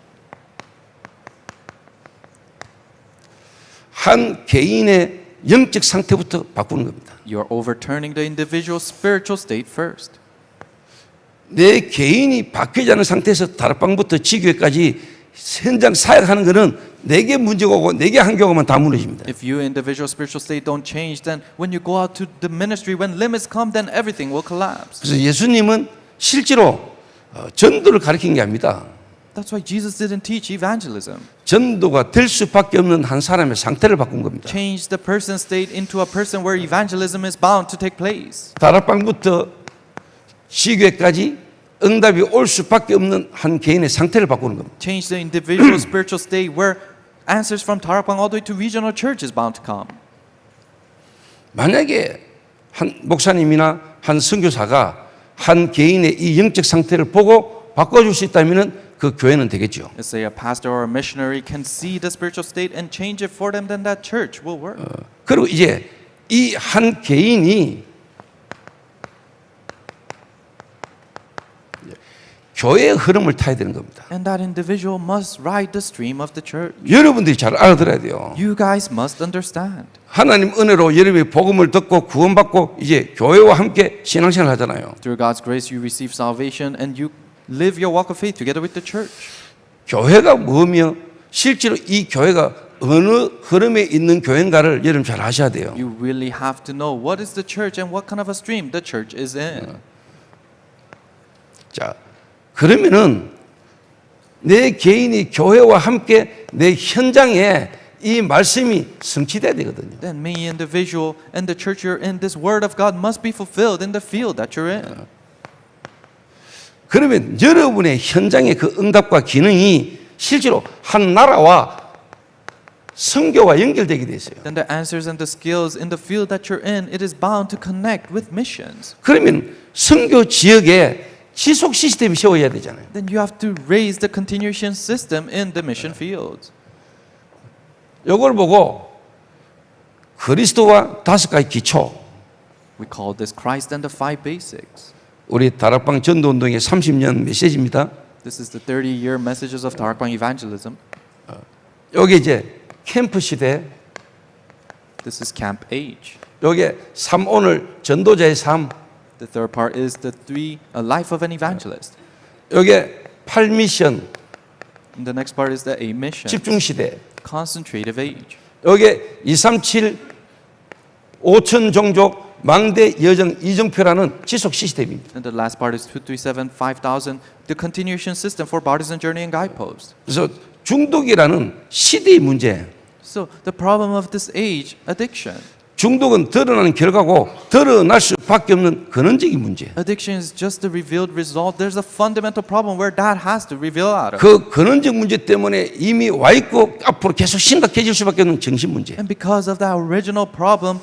한 개인의 영적 상태부터 바꾸는 겁니다. You're overturning the individual spiritual state first. 내 개인이 바뀌지 않은 상태에서 다락방부터 지교회까지 현장 사역하는 것은 내게 문제가 오고 내게 한계가 오면 다 무너집니다. If your individual spiritual state don't change, then when you go out to the ministry, when limits come, then everything will collapse. 그래서 예수님은 실제로 전도를 가르친 게 아닙니다. That's why Jesus didn't teach evangelism. 전도가 될 수밖에 없는 한 사람의 상태를 바꾼 겁니다. Change the person's state into a person where evangelism is bound to take place. 다락방부터 지교회까지 응답이 올 수밖에 없는 한 개인의 상태를 바꾸는 겁니다. Change the individual spiritual state where answers from Tarakbang all the way to regional church is bound to come. 만약에 한 목사님이나 한 선교사가 한 개인의 이 영적 상태를 보고 바꿔줄 수 있다면 그 교회는 되겠죠. Let's say a pastor or a missionary can see the spiritual state and change it for them, then that church will work. 그리고 이제 이 한 개인이 교회의 흐름을 타야 되는 겁니다. And that individual must ride the stream of the church. 여러분들이 잘 알아들어야 돼요. You guys must understand. 하나님 은혜로 여러분이 복음을 듣고 구원받고 이제 교회와 함께 신앙생활 하잖아요. Through God's grace, you receive salvation and you live your walk of faith together with the church. 교회가 뭐며 실제로 이 교회가 어느 흐름에 있는 교회인가를 여러분 잘 아셔야 돼요. You really have to know what is the church and what kind of a stream the church is in. 자, 그러면은 내 개인이 교회와 함께 내 현장에 이 말씀이 성취돼야 되거든요. Then me individual and the church you're in, this word of God must be fulfilled in the field that you're in. 그러면 여러분의 현장의 그 응답과 기능이 실제로 한 나라와 선교와 연결되게 돼 있어요. Then the answers and the skills in the field that you're in, it is bound to connect with missions. 그러면 선교 지역에 지속 시스템이 세워야 되잖아요. Then you have to raise the continuation system in the mission fields. 이걸 보고 그리스도와 5가지 기초, We call this Christ and the 5 basics. 우리 다락방 전도운동의 30년 메시지입니다. This is the 30-year messages of Tarakbang evangelism. 여기 이제 캠프 시대, This is camp age. 여기 3 오늘 전도자의 삶, The third part is the a life of an evangelist. 여기 8미션, And the next part is the A mission, 집중 시대. concentrative age. 여기에 237 5천 종족 망대 여정 이정표라는 지속 시스템입니다. And the last part is 237, 5,000, the continuation system for partisan journey and guideposts. 그래서 중독이라는 시대의 문제, So the problem of this age, addiction. 중독은 드러나는 결과고 드러날 수밖에 없는 근원적인 문제. Addiction is just the revealed result. There's a fundamental problem where that has to reveal out of. 그 근원적 문제 때문에 이미 와 있고 앞으로 계속 심각해질 수밖에 없는 정신 문제. And because of that original problem,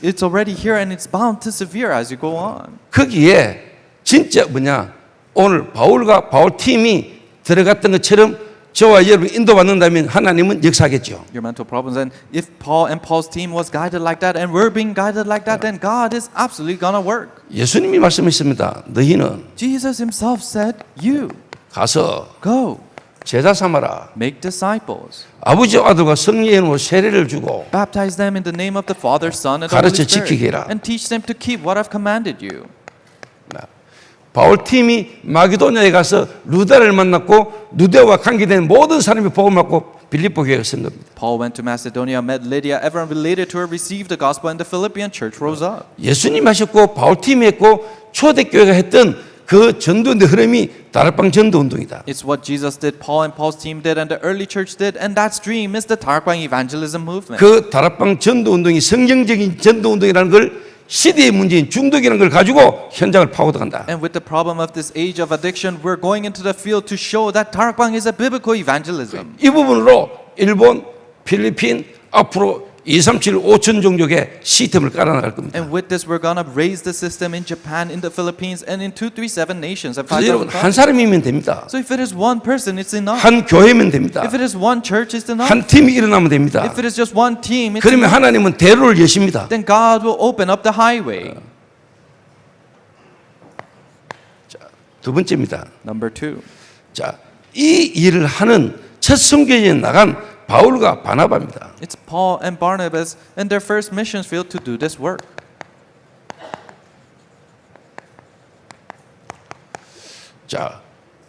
it's already here and it's bound to severe as you go on. 거기에 진짜 뭐냐, 오늘 바울과 바울 팀이 들어갔던 것처럼 저와 여러분 인도받는다면 하나님은 역사하겠죠. Your mental problems. And if Paul and Paul's team was guided like that and we're being guided like that, then God is absolutely gonna work. 예수님이 말씀했습니다. 너희는 Jesus himself said, you 가서 go, 제자 삼아라. make disciples, 아버지와 아들과 성령의 이름으로 세례를 주고 baptize them in the name of the Father, Son, and the Holy 가르쳐 지키게 Spirit, 해라. and teach them to keep what I've commanded you. 바울 팀이 마게도냐에 가서 루다를 만났고 루다와 관계된 모든 사람이 복음을 받고 빌립보 교회가 선 겁니다. Paul went to Macedonia, met Lydia, everyone related to her received the gospel, and the Philippian church rose up. 예수님 하셨고 바울 팀이 했고 초대교회가 했던 그 전도운동의 흐름이 다락방 전도운동이다. It's what Jesus did, Paul and Paul's team did, and the early church did, and that stream is the Tarakbang evangelism movement. 그 다락방 전도운동이 성경적인 전도운동이라는 걸 시대의 문제인 중독이라는 걸 가지고 현장을 파고들어간다. And with the problem of this age of addiction, we're going into the field to show that Tarakbang is a biblical evangelism. 이 부분으로 일본, 필리핀 앞으로 237 5천 종족의 시스템을 깔아나갈 겁니다. And with this, we're gonna raise the system in Japan, in the Philippines, and in 237 nations and 그래서 5,000 여러분 한 countries. 사람이면 됩니다. So if it is one person, it's enough. 한 교회면 됩니다. If it is one church, it's enough. 한 팀이 일어나면 됩니다. If it is just one team, it's 그러면 enough. 하나님은 대로를 여십니다. Then God will open up the highway. 두 번째입니다. Number 2. 자, 이 일을 하는 첫 선교지에 나간 바울과 바나바입니다. It's Paul and Barnabas in their first missions field to do this work. 자,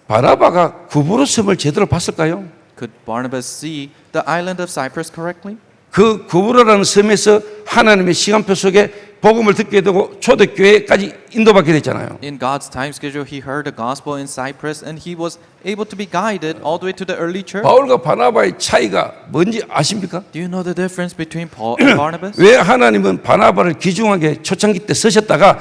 바나바가 구브로 섬을 제대로 봤을까요? Could Barnabas see the island of Cyprus correctly? 그 구브로라는 섬에서 하나님의 시간표 속에 복음을 듣게 되고 초대교회까지 인도받게 됐잖아요. In God's time schedule, he heard the gospel in Cyprus and he was able to be guided all the way to the early church. 바울과 바나바의 차이가 뭔지 아십니까? Do you know the difference between Paul and Barnabas? 왜 하나님은 바나바를 귀중하게 초창기 때 쓰셨다가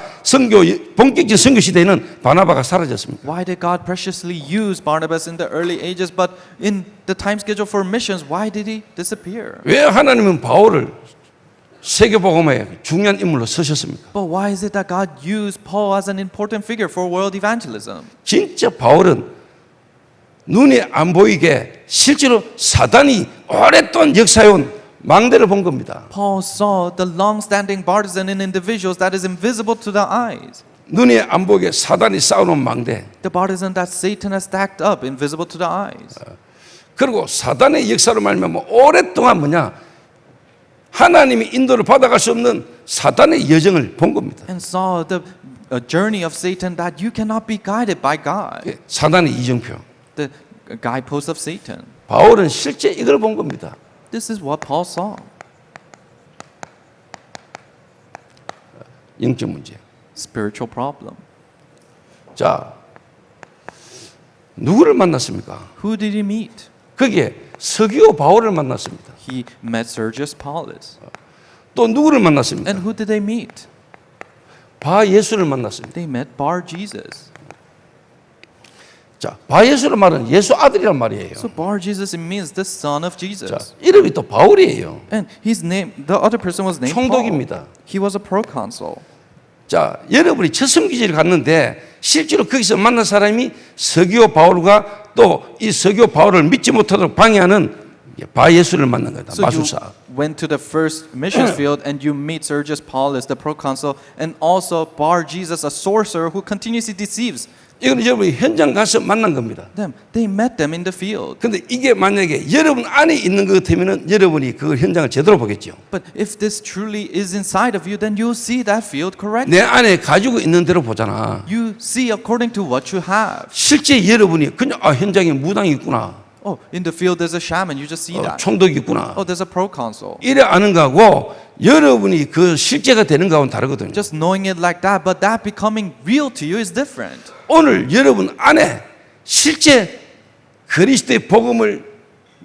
본격적인 선교 시대에는 바나바가 사라졌습니까? Why did God preciously use Barnabas in the early ages, but in the time schedule for missions, why did he disappear? 왜 하나님은 바울을 세계복음의 중요한 인물로 쓰셨습니까? But why is it that God used Paul as an important figure for world evangelism? 진짜 바울은 눈에 안 보이게 실제로 사단이 오랫동안 역사해온 망대를 본 겁니다. Paul saw the long-standing partisan in individuals that is invisible to the eyes. 눈에 안 보이게 사단이 쌓아놓은 망대. The partisan that Satan has stacked up, invisible to the eyes. 그리고 사단의 역사로 말미암아 오랫동안 뭐냐? 하나님이 인도를 받아갈 수 없는 사단의 여정을 본 겁니다. And saw the journey of Satan that you cannot be guided by God. 사단의 이정표. The guidepost of Satan. 바울은 실제 이걸 본 겁니다. This is what Paul saw. 영적 문제. Spiritual problem. 자, 누구를 만났습니까? Who did he meet? 거기에 서기오 바울을 만났습니다. He met Sergius Paulus. 또 누구를 만났습니까? And who did they meet? 바 예수를 만났습니다. They met Bar Jesus. 자, 바 예수란 말은 예수 아들이란 말이에요. So Bar Jesus, it means the son of Jesus. 자, 이름이 또 바울이에요. And his name, the other person was named Paul. 총독입니다. He was a proconsul. 자, 여러분이 첫 선교지를 갔는데 실제로 거기서 만난 사람이 서기오 바울과 또 이 서기오 바울을 믿지 못하도록 방해하는 바 예수를 만난 거다. So you 마술사. went to the first missions field and you meet Sergius Paulus, the proconsul, and also Bar Jesus, a sorcerer who continuously deceives 이건 여러분이 현장 가서 만난 겁니다. them. They met them in the field. 근데 이게 만약에 여러분 안에 있는 것 같으면 여러분이 그 현장을 제대로 보겠죠. But if this truly is inside of you, then you'll see that field correctly. 내 안에 가지고 있는 대로 보잖아. You see according to what you have. 실제 여러분이 그냥 현장에 무당이 있구나. Oh, in the field there's a shaman. You just see that. 총독이 있구나. Oh, there's a proconsul. 이래 아는 거하고 여러분이 그 실제가 되는 거하고는 다르거든요. Just knowing it like that, but that becoming real to you is different. 오늘 여러분 안에 실제 그리스도의 복음을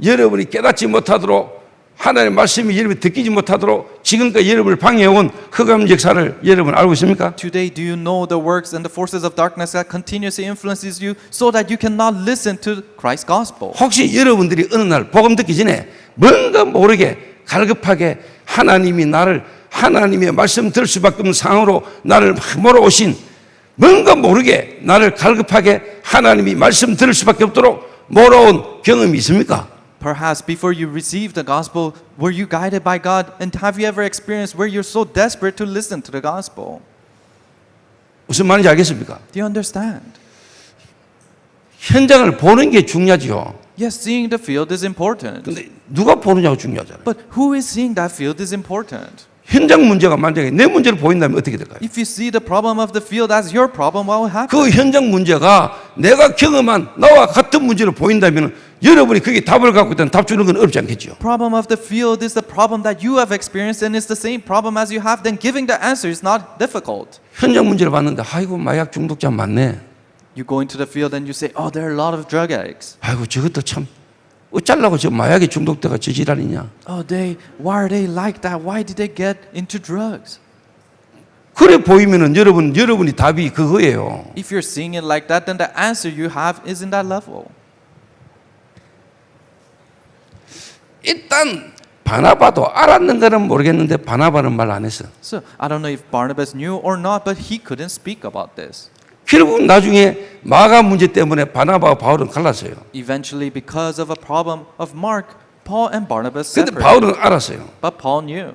여러분이 깨닫지 못하도록 하나님의 말씀이 여러분이 듣기지 못하도록 지금까지 여러분을 방해해온 흑암 역사를 여러분 알고 있습니까? Today, do you know the works and the forces of darkness that continuously influences you so that you cannot listen to Christ's gospel? 혹시 여러분들이 어느 날 복음 듣기 전에 뭔가 모르게 갈급하게 하나님이 나를 하나님의 말씀 들을 수밖에 없는 상황으로 나를 몰아오신 뭔가 모르게 나를 갈급하게 하나님이 말씀 들을 수밖에 없도록 몰아온 경험이 있습니까? Perhaps before you received the gospel, were you guided by God? And have you ever experienced where you're so desperate to listen to the gospel? 무슨 말인지 알겠습니까? Do you understand? 현장을 보는 게 중요하죠. Yes, seeing the field is important. 근데 누가 보느냐가 중요하잖아요. But who is seeing that field is important. 현장 문제가 만약에 내 문제로 보인다면 어떻게 될까요? If you see the problem of the field as your problem, what will happen? 그 현장 문제가 내가 경험한 나와 같은 문제로 보인다면 여러분이 그게 답을 갖고 있다면 답 주는 건 어렵지 않겠죠. Problem of the field is the problem that you have experienced and it's the same problem as you have, then giving the answer is not difficult. 현장 문제를 봤는데 아이고 마약 중독자 많네. You go into the field and you say, oh, there are a lot of drug addicts. 아이고 저것도 참 어쩌려고 저 마약에 중독돼가 저 지랄이냐. Oh, why are they like that? Why did they get into drugs? 그래 보이면은 여러분이 답이 그거예요. If you're seeing it like that, then the answer you have is in that level. 일단 바나바도 알았는가는 모르겠는데 바나바는 말 안 했어. So I don't know if Barnabas knew or not, but he couldn't speak about this. 결국 나중에 마가 문제 때문에 바나바와 바울은 갈랐어요. Eventually, because of a problem of Mark, Paul and Barnabas 근데 separated. 바울은 알았어요. But Paul knew.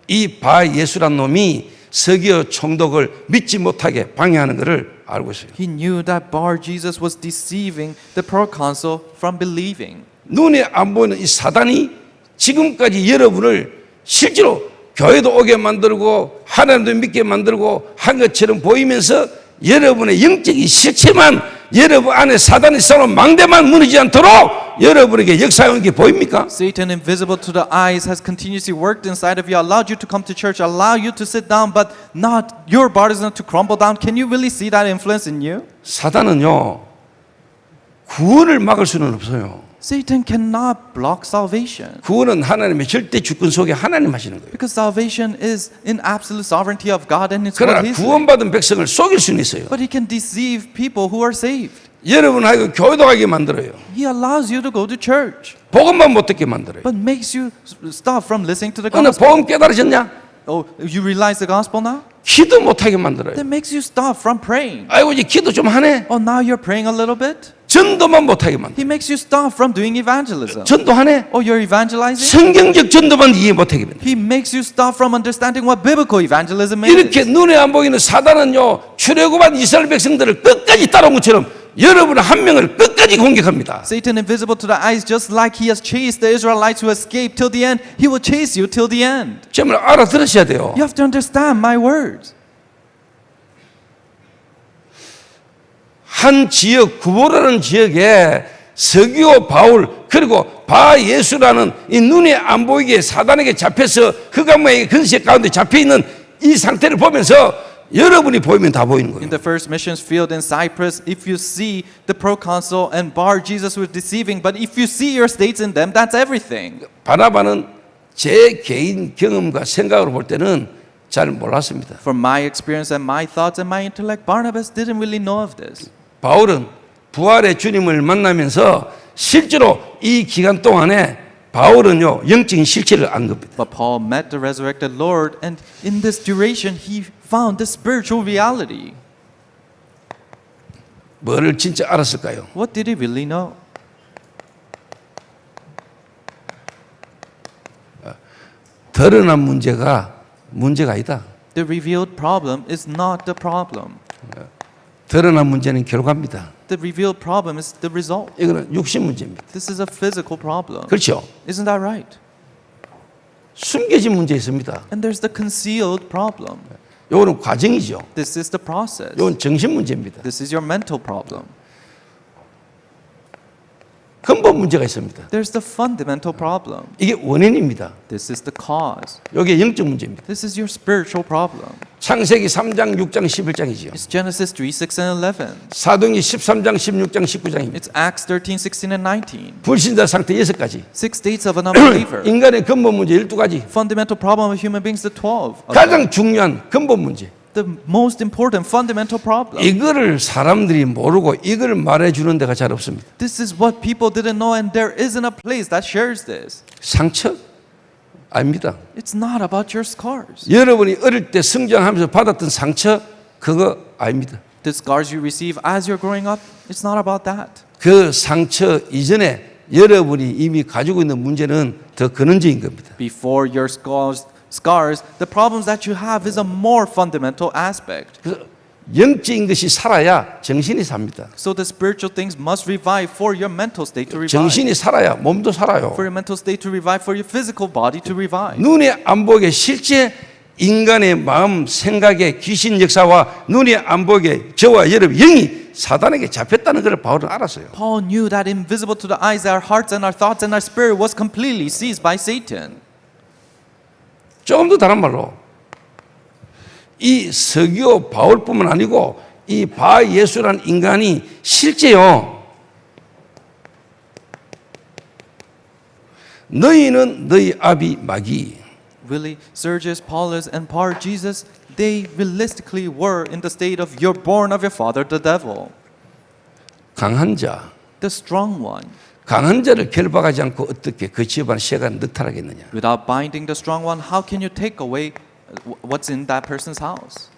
이 바 예수란 놈이 서기어 총독을 믿지 못하게 방해하는 것을 알고 있어요. He knew that Bar Jesus was deceiving the proconsul from believing. 눈에 안 보이는 이 사단이 지금까지 여러분을 실제로 교회도 오게 만들고 하나님도 믿게 만들고 한 것처럼 보이면서 여러분의 영적인 실체만 여러분 안에 사단이 쌓아놓은 망대만 무너지지 않도록 여러분에게 역사하는 게 보입니까? Satan, invisible to the eyes, has continuously worked inside of you, allowed you to come to church, allowed you to sit down, but not your bodies not to crumble down. Can you really see that influence in you? 사단은요 구원을 막을 수는 없어요. Satan cannot block salvation. 구원은 하나님의 절대 주권 속에 하나님 하시는 거예요. Because salvation is in absolute sovereignty of God and it's 그러나 what He's doing. 구원받은 백성을 속일 수는 있어요. But He can deceive people who are saved. 여러분하고 교회도 가게 만들어요. He allows you to go to church, 복음만 못 듣게 만들어요. but makes you stop from listening to the 오늘 gospel. 복음 깨달으셨냐? Oh, you realize the gospel now? 기도 못하게 만들어요. That makes you stop from praying. 아이고 이제 기도 좀 하네. Oh, now you're praying a little bit? 전도만 못하게 만들어요. He makes you stop from doing evangelism. 전도하네. Oh, you're evangelizing? 성경적 전도만 이해 못하게 만들어요. He makes you stop from understanding what biblical evangelism 이렇게 is. 눈에 안 보이는 사단은요 출애굽한 이스라엘 백성들을 끝까지 따라온 것처럼 여러분 한 명을 끝까지 공격합니다. Satan, invisible to the eyes, just like he has chased the Israelites who escaped till the end, he will chase you till the end. 정말 알아들으셔야 돼요. You have to understand my words. 한 지역 구보라는 지역에 서기오 바울 그리고 바 예수라는 이 눈에 안 보이게 사단에게 잡혀서 흑암의 근세 가운데 잡혀 있는 이 상태를 보면서 여러분이 보이면 다 보이는 거예요. In the first missions field in Cyprus, if you see the proconsul and Bar Jesus were deceiving, but if you see your states in them, that's everything. 바나바는 제 개인 경험과 생각으로 볼 때는 잘 몰랐습니다. From my experience and my thoughts and my intellect, Barnabas didn't really know of this. 바울은 부활의 주님을 만나면서 실제로 이 기간 동안에 바울은요 영적인 실체를 안 겁니다. But Paul met the resurrected Lord, and in this duration, he found the spiritual reality. 뭐를 진짜 알았을까요? What did he really know? 드러난 문제가 아니다. The revealed problem is not the problem. 드러난 문제는 결과입니다. The revealed problem is the result. 이거는 육신 문제입니다. This is a physical problem. 그렇죠? Isn't that right? 숨겨진 문제 있습니다. And there's the concealed problem. 요거는 과정이죠. This is the process. 요건 정신 문제입니다. This is your mental problem. 근본 문제가 있습니다. There's the fundamental problem. 이게 원인입니다. This is the cause. 이게 영적 문제입니다. This is your spiritual problem. 창세기 3장, 6장, 11장이지요. It's Genesis 3, 6, and 11. 사도행전 13장, 16장, 19장입니다. It's Acts 13, 16, and 19. 불신자 상태 6가지. 6 states of an unbeliever. 인간의 근본 문제 12가지. Fundamental problem of human beings, the 12. of them. 가장 중요한 근본 문제. The most important fundamental problem. 이거를 사람들이 모르고 이걸 말해 주는 데가 잘 없습니다. This is what people didn't know, and there isn't a place that shares this. 상처? 아닙니다. It's not about your scars. 여러분이 어릴 때 성장하면서 받았던 상처 그거 아닙니다. The scars you receive as you're growing up, it's not about that. 그 상처 이전에 여러분이 이미 가지고 있는 문제는 더 근원적인 겁니다. Before your scars, the problems that you have is a more fundamental aspect. 그래서 영적인 것이 살아야 정신이 삽니다. So the spiritual things must revive for your mental state to revive. 정신이 살아야 몸도 살아요. For your mental state to revive, for your physical body to revive. 눈에 안 보게 실제 인간의 마음, 생각의 귀신 역사와 눈에 안 보게 저와 여러분 영이 사단에게 잡혔다는 것을 바울은 알았어요. Paul knew that invisible to the eyes, our hearts and our thoughts and our spirit was completely seized by Satan. 조금 더 다른 말로 이 서기오 바울뿐만 아니고 이 바 예수라는 인간이 실제요. 너희는 너희 아비 마귀 Willie, Sergius, Paulus, and Bar Jesus, they realistically were in the state of you're born of your father, the devil, 강한 자 the strong one. 강한 자를 결박하지 않고 어떻게 그 집안 쇠가 느타라겠느냐. Without binding the strong one, how can you take away what's in that person's house?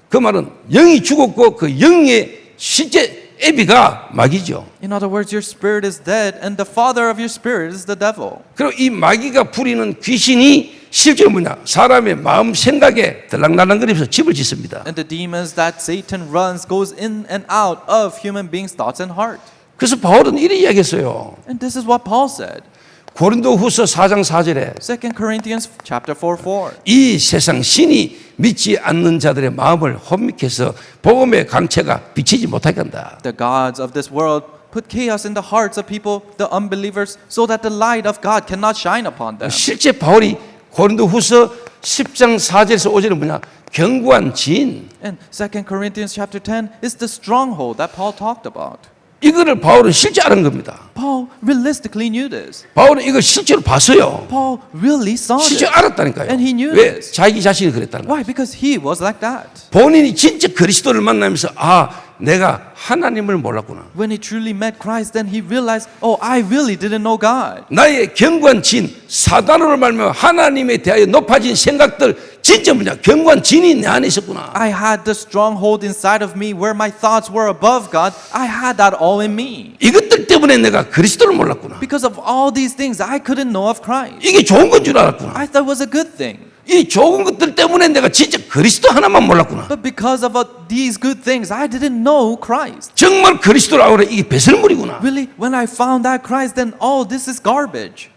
그 말은 영이 죽었고 그 영의 실제 애비가 마귀죠. In other words, your spirit is dead, and the father of your spirit is the devil. 그리고 이 마귀가 부리는 귀신이 실제로 뭐냐? 사람의 마음 생각에 들락날락거리면서 집을 짓습니다. And the demons that Satan runs goes in and out of human beings' thoughts and heart. 그래서 바울은 이렇게 이야기했어요. And this is what Paul said. 고린도후서 4장 4절에 2 Corinthians chapter 4:4. 이 세상 신이 믿지 않는 자들의 마음을 혼미케서 복음의 강체가 비치지 못하게 한다. The gods of this world put chaos in the hearts of people, the unbelievers, so that the light of God cannot shine upon them. 실제 바울이 고린도후서 10장 4절에서 5절은 뭐냐? 견고한 진. And 2 Corinthians chapter 10 is the stronghold that Paul talked about. 이거를 바울은 실제 아는 겁니다. Paul realistically knew this. 바울은 이걸 실제로 봤어요. Paul really saw 실제 this. 알았다니까요. And he knew 왜? this. 자기 자신이 그랬다는 거예요. Why? Because he was like that. 본인이 진짜 그리스도를 만나면서 아, 내가 하나님을 몰랐구나. When he truly met Christ, then he realized, oh, I really didn't know God. 나의 견고한 진, 사단으로 말하면 하나님에 대하여 높아진 생각들 진짜 뭐냐? 견고한 진이 내 안에 있었구나. I had the stronghold inside of me where my thoughts were above God. I had that all in me. 이것들 때문에 내가 그리스도를 몰랐구나. Because of all these things, I couldn't know of Christ. 이게 좋은 건 줄 알았구나. I thought it was a good thing. 이 좋은 것들 때문에 내가 진짜 그리스도 하나만 몰랐구나. But because of these good things, I didn't know Christ. 정말 그리스도를 알아 이게 배설물이구나. Really, when I found that Christ, then all this is garbage.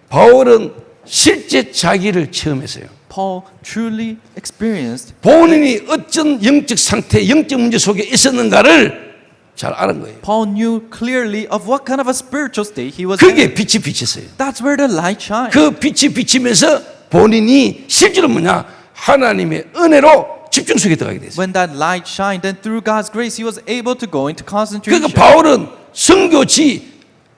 바울은 실제 자기를 체험했어요. Paul truly experienced 본인이 어떤 영적 상태, 영적 문제 속에 있었는가를 잘 아는 거예요. Paul knew clearly of what kind of a spiritual state he was 그게 in. 빛이 비쳤어요. That's where the light shines. 그 빛이 비치면서 본인이 실제로 뭐냐? 하나님의 은혜로 집중 속에 들어가게 됐어요. When that light shined, then through God's grace, he was able to go into concentration. 그러니까 바울은 선교지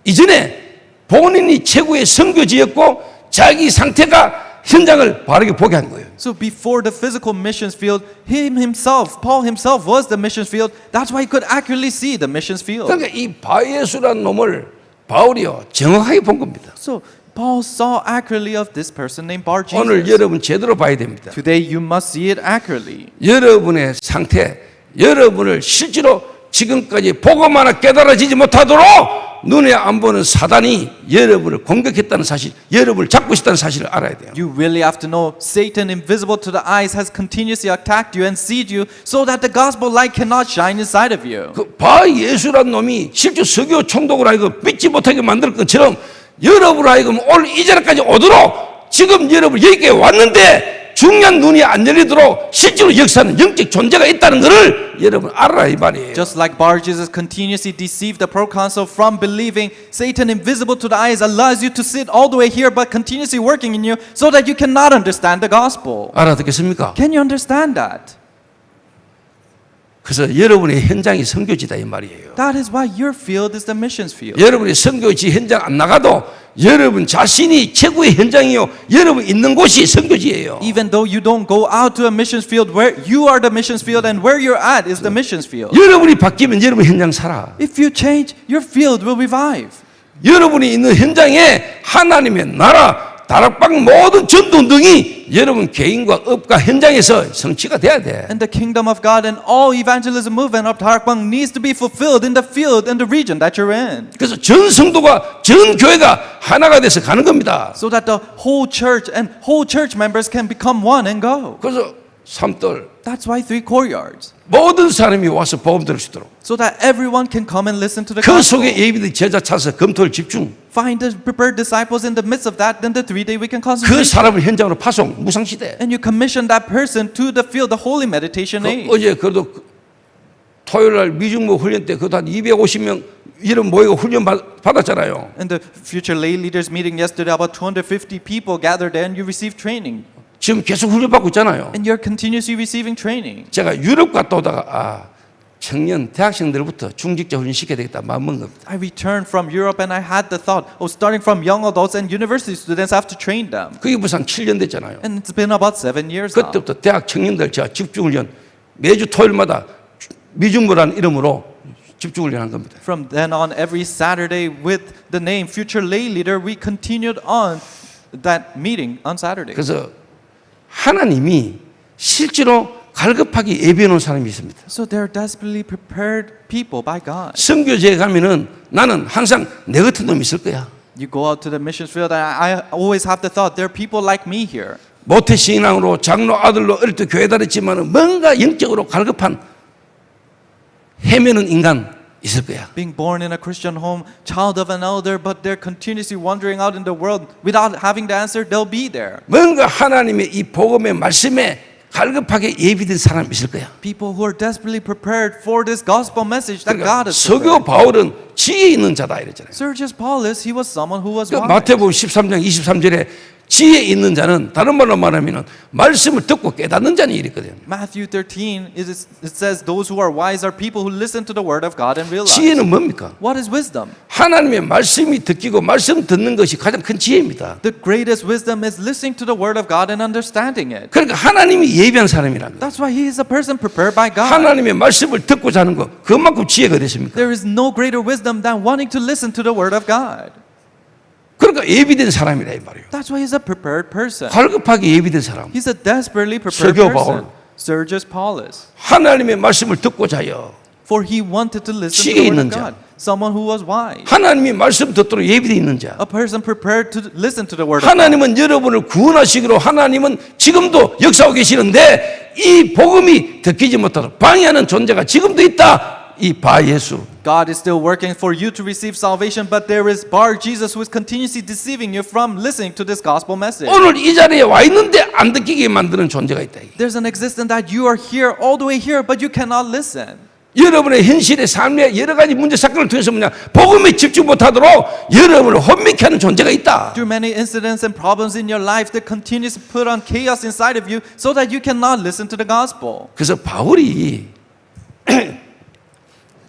이전에 본인이 최고의 선교지였고 자기 상태가 현장을 바르게 보게 한 거예요. So before the physical missions field, Paul himself was the missions field. That's why he could accurately see the missions field. 그러니까 이 바예수라는 놈을 바울이요 정확하게 본 겁니다. So Paul saw accurately of this person named Bar Jesus. 오늘 여러분 제대로 봐야 됩니다. Today you must see it accurately. 여러분의 상태, 여러분을 실제로 지금까지 보고만 깨달아지지 못하도록 눈에 안 보는 사단이 여러분을 공격했다는 사실, 여러분을 잡고 있다는 사실을 알아야 돼요. You really have to know Satan, invisible to the eyes, has continuously attacked you and seized you so that the gospel light cannot shine inside of you. 그 바예수란 놈이 실제 서교 총독을 하여금 믿지 못하게 만들 것처럼 여러분을 하여금 올 이 자리까지 오도록 지금 여러분 여기까지 왔는데 중요한 눈이 안 열리도록 실제로 역사는 영적 존재가 있다는 것을 여러분 알아라 이 말이에요. Just like Bar-Jesus continuously deceived the proconsul from believing, Satan, invisible to the eyes, allows you to sit all the way here but continuously working in you so that you cannot understand the gospel. 알아듣겠습니까? Can you understand that? 그래서 여러분의 현장이 선교지다 이 말이에요. That is why your field is the missions field. 여러분이 선교지 현장 안 나가도 여러분 자신이 최고의 현장이요. 여러분 있는 곳이 선교지예요. Even though you don't go out to a missions field, where you are the missions field and where you're at is the missions field. 여러분이 바뀌면 여러분 현장 살아. If you change, your field will revive. 여러분이 있는 현장에 하나님의 나라 다락방 모든 전도운동이 여러분 개인과 업과 현장에서 성취가 돼야 돼. And the kingdom of God and all evangelism movement of Tarakbang needs to be fulfilled in the field, in the region that you're in. 그래서 전 성도가 전 교회가 하나가 돼서 가는 겁니다. So that the whole church and whole church members can become one and go. 그래서 삼돌 That's why 3 courtyards. 모든 사람이 와서 복음 들을 수 있도록 So that everyone can come and listen to the 그 gospel. 속에 예비된 제자 찾아서 검토를 집중. Find the prepared disciples in the midst of that, then the 3-day weekend 그 concentration. 사람을 현장으로 파송 무상시대. And you commission that person to the field, the holy meditation age. 어제 그래도 토요일 날 미중모 훈련 때 그도 한 250명 이런 모이고 훈련 받았잖아요. In the future lay leaders meeting yesterday, about 250 people gathered there and you received training. 지금 계속 훈련 받고 있잖아요. And you're continuously receiving training. 제가 유럽 갔다 오다가 청년 대학생들부터 중직자 훈련 시켜야 되겠다 마음먹은 겁니다. I returned from Europe and I had the thought, starting from young adults and university students, I have to train them. 그게 벌써 한 7년 됐잖아요. And it's been about 7 years now. 그때부터 대학 청년들 제가 집중훈련 매주 토요일마다 미중모라는 이름으로 집중훈련한 겁니다. From then on, every Saturday with the name Future Lay Leader, we continued on that meeting on Saturday. 그래서 하나님이 실제로 갈급하게 예비해 놓은 사람이 있습니다. So they're desperately prepared people by God. 선교지에 가면은 나는 항상 내 같은 놈이 있을 거야. You go out to the missions field and I always have the thought, there are people like me here. 모태 신앙으로 장로 아들로 어릴 때 교회 다녔지만 뭔가 영적으로 갈급한 헤매는 인간 있을 거야. Being born in a Christian home, child of an elder, but they're continuously wandering out in the world without having the answer, they'll be there. 뭔가 하나님의 이 복음의 말씀에 갈급하게 예비된 사람이 있을 거야. People who are desperately prepared for this gospel message that God 그러니까 has 서교 prepared. 바울은 지혜 있는 자다 이랬잖아요. Sergius Paulus, he was someone who was 그 wise. 마태복음 13장 23절에 지혜 있는 자는 다른 말로 말하면 말씀을 듣고 깨닫는 자니 이랬거든요. Matthew 13, it says those who are wise are people who listen to the word of God and realize. 지혜는 뭡니까? What is wisdom? 하나님의 말씀이 듣기고 말씀 듣는 것이 가장 큰 지혜입니다. The greatest wisdom is listening to the word of God and understanding it. 그러니까 하나님이 예비한 사람이라는 거예요. That's why he is a person prepared by God. 하나님의 말씀을 듣고자 하는 것 그만큼 지혜가 됐습니까? There is no greater wisdom than wanting to listen to the word of God. 그러니까 예비된 사람이라 이 말이에요. That's why he's a prepared person. 갈급하게 예비된 사람. He's a desperately prepared 서교 person. 바울. Sergius Paulus. 하나님의 말씀을 듣고자 하여 For he wanted to listen to 지혜 the word 있는 of 자. God. Someone who was wise. 하나님의 말씀 듣도록 예비되어 있는 자. A person prepared to listen to the word of God. 하나님은 여러분을 구원하시기로 하나님은 지금도 역사하고 계시는데 이 복음이 듣기지 못하도록 방해하는 존재가 지금도 있다. 이 바 예수. God is still working for you to receive salvation, but there is Bar Jesus who is continuously deceiving you from listening to this gospel message. 오늘 이 자리에 와 있는데 안 듣기게 만드는 존재가 있다. There's an existence that you are here, all the way here, but you cannot listen. 여러분의 현실의 삶의 여러 가지 문제 사건을 통해서 뭐냐 복음에 집중 못하도록 여러분을 혼미케 하는 존재가 있다. Through many incidents and problems in your life that continuously put on chaos inside of you so that you cannot listen to the gospel. 그래서 바울이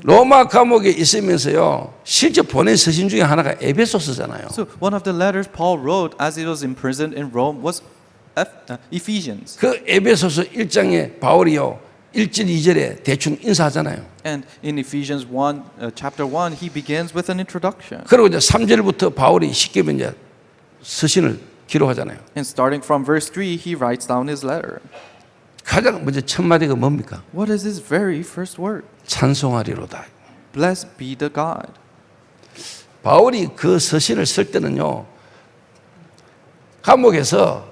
로마 감옥에 있으면서요 실제 보낸 서신 중에 하나가 에베소서잖아요. So one of the letters Paul wrote as he was imprisoned in Rome was Ephesians. 그 에베소서 1장에 바울이요 1절 2절에 대충 인사하잖아요. And in Ephesians 1, chapter 1, he begins with an introduction. 그리고 이제 3절부터 바울이 쉽게 이제 서신을 기록하잖아요. And starting from verse 3, he writes down his letter. 가장 먼저 첫 마디가 뭡니까? What is his very first word? 찬송하리로다. Blessed be the God. 바울이 그 서신을 쓸 때는요 감옥에서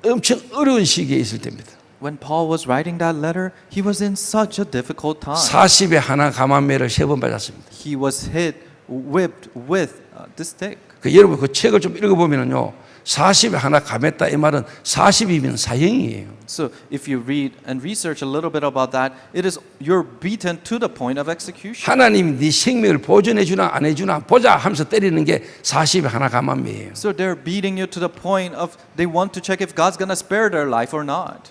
엄청 어려운 시기에 있을 때입니다. When Paul was writing that letter, he was in such a difficult time. 40에 하나 감한매를 3번 받았습니다. He was whipped with this stick. 여러분 그 책을 좀 읽어보면요 40에 하나 감했다 이 말은 40이면 사형이에요. So if you read and research a little bit about that, it is you're beaten to the point of execution. 하나님이 네 생명을 보존해 주나 안 해주나 보자 하면서 때리는 게 40에 하나 감함이에요. So they're beating you to the point of they want to check if God's gonna spare their life or not.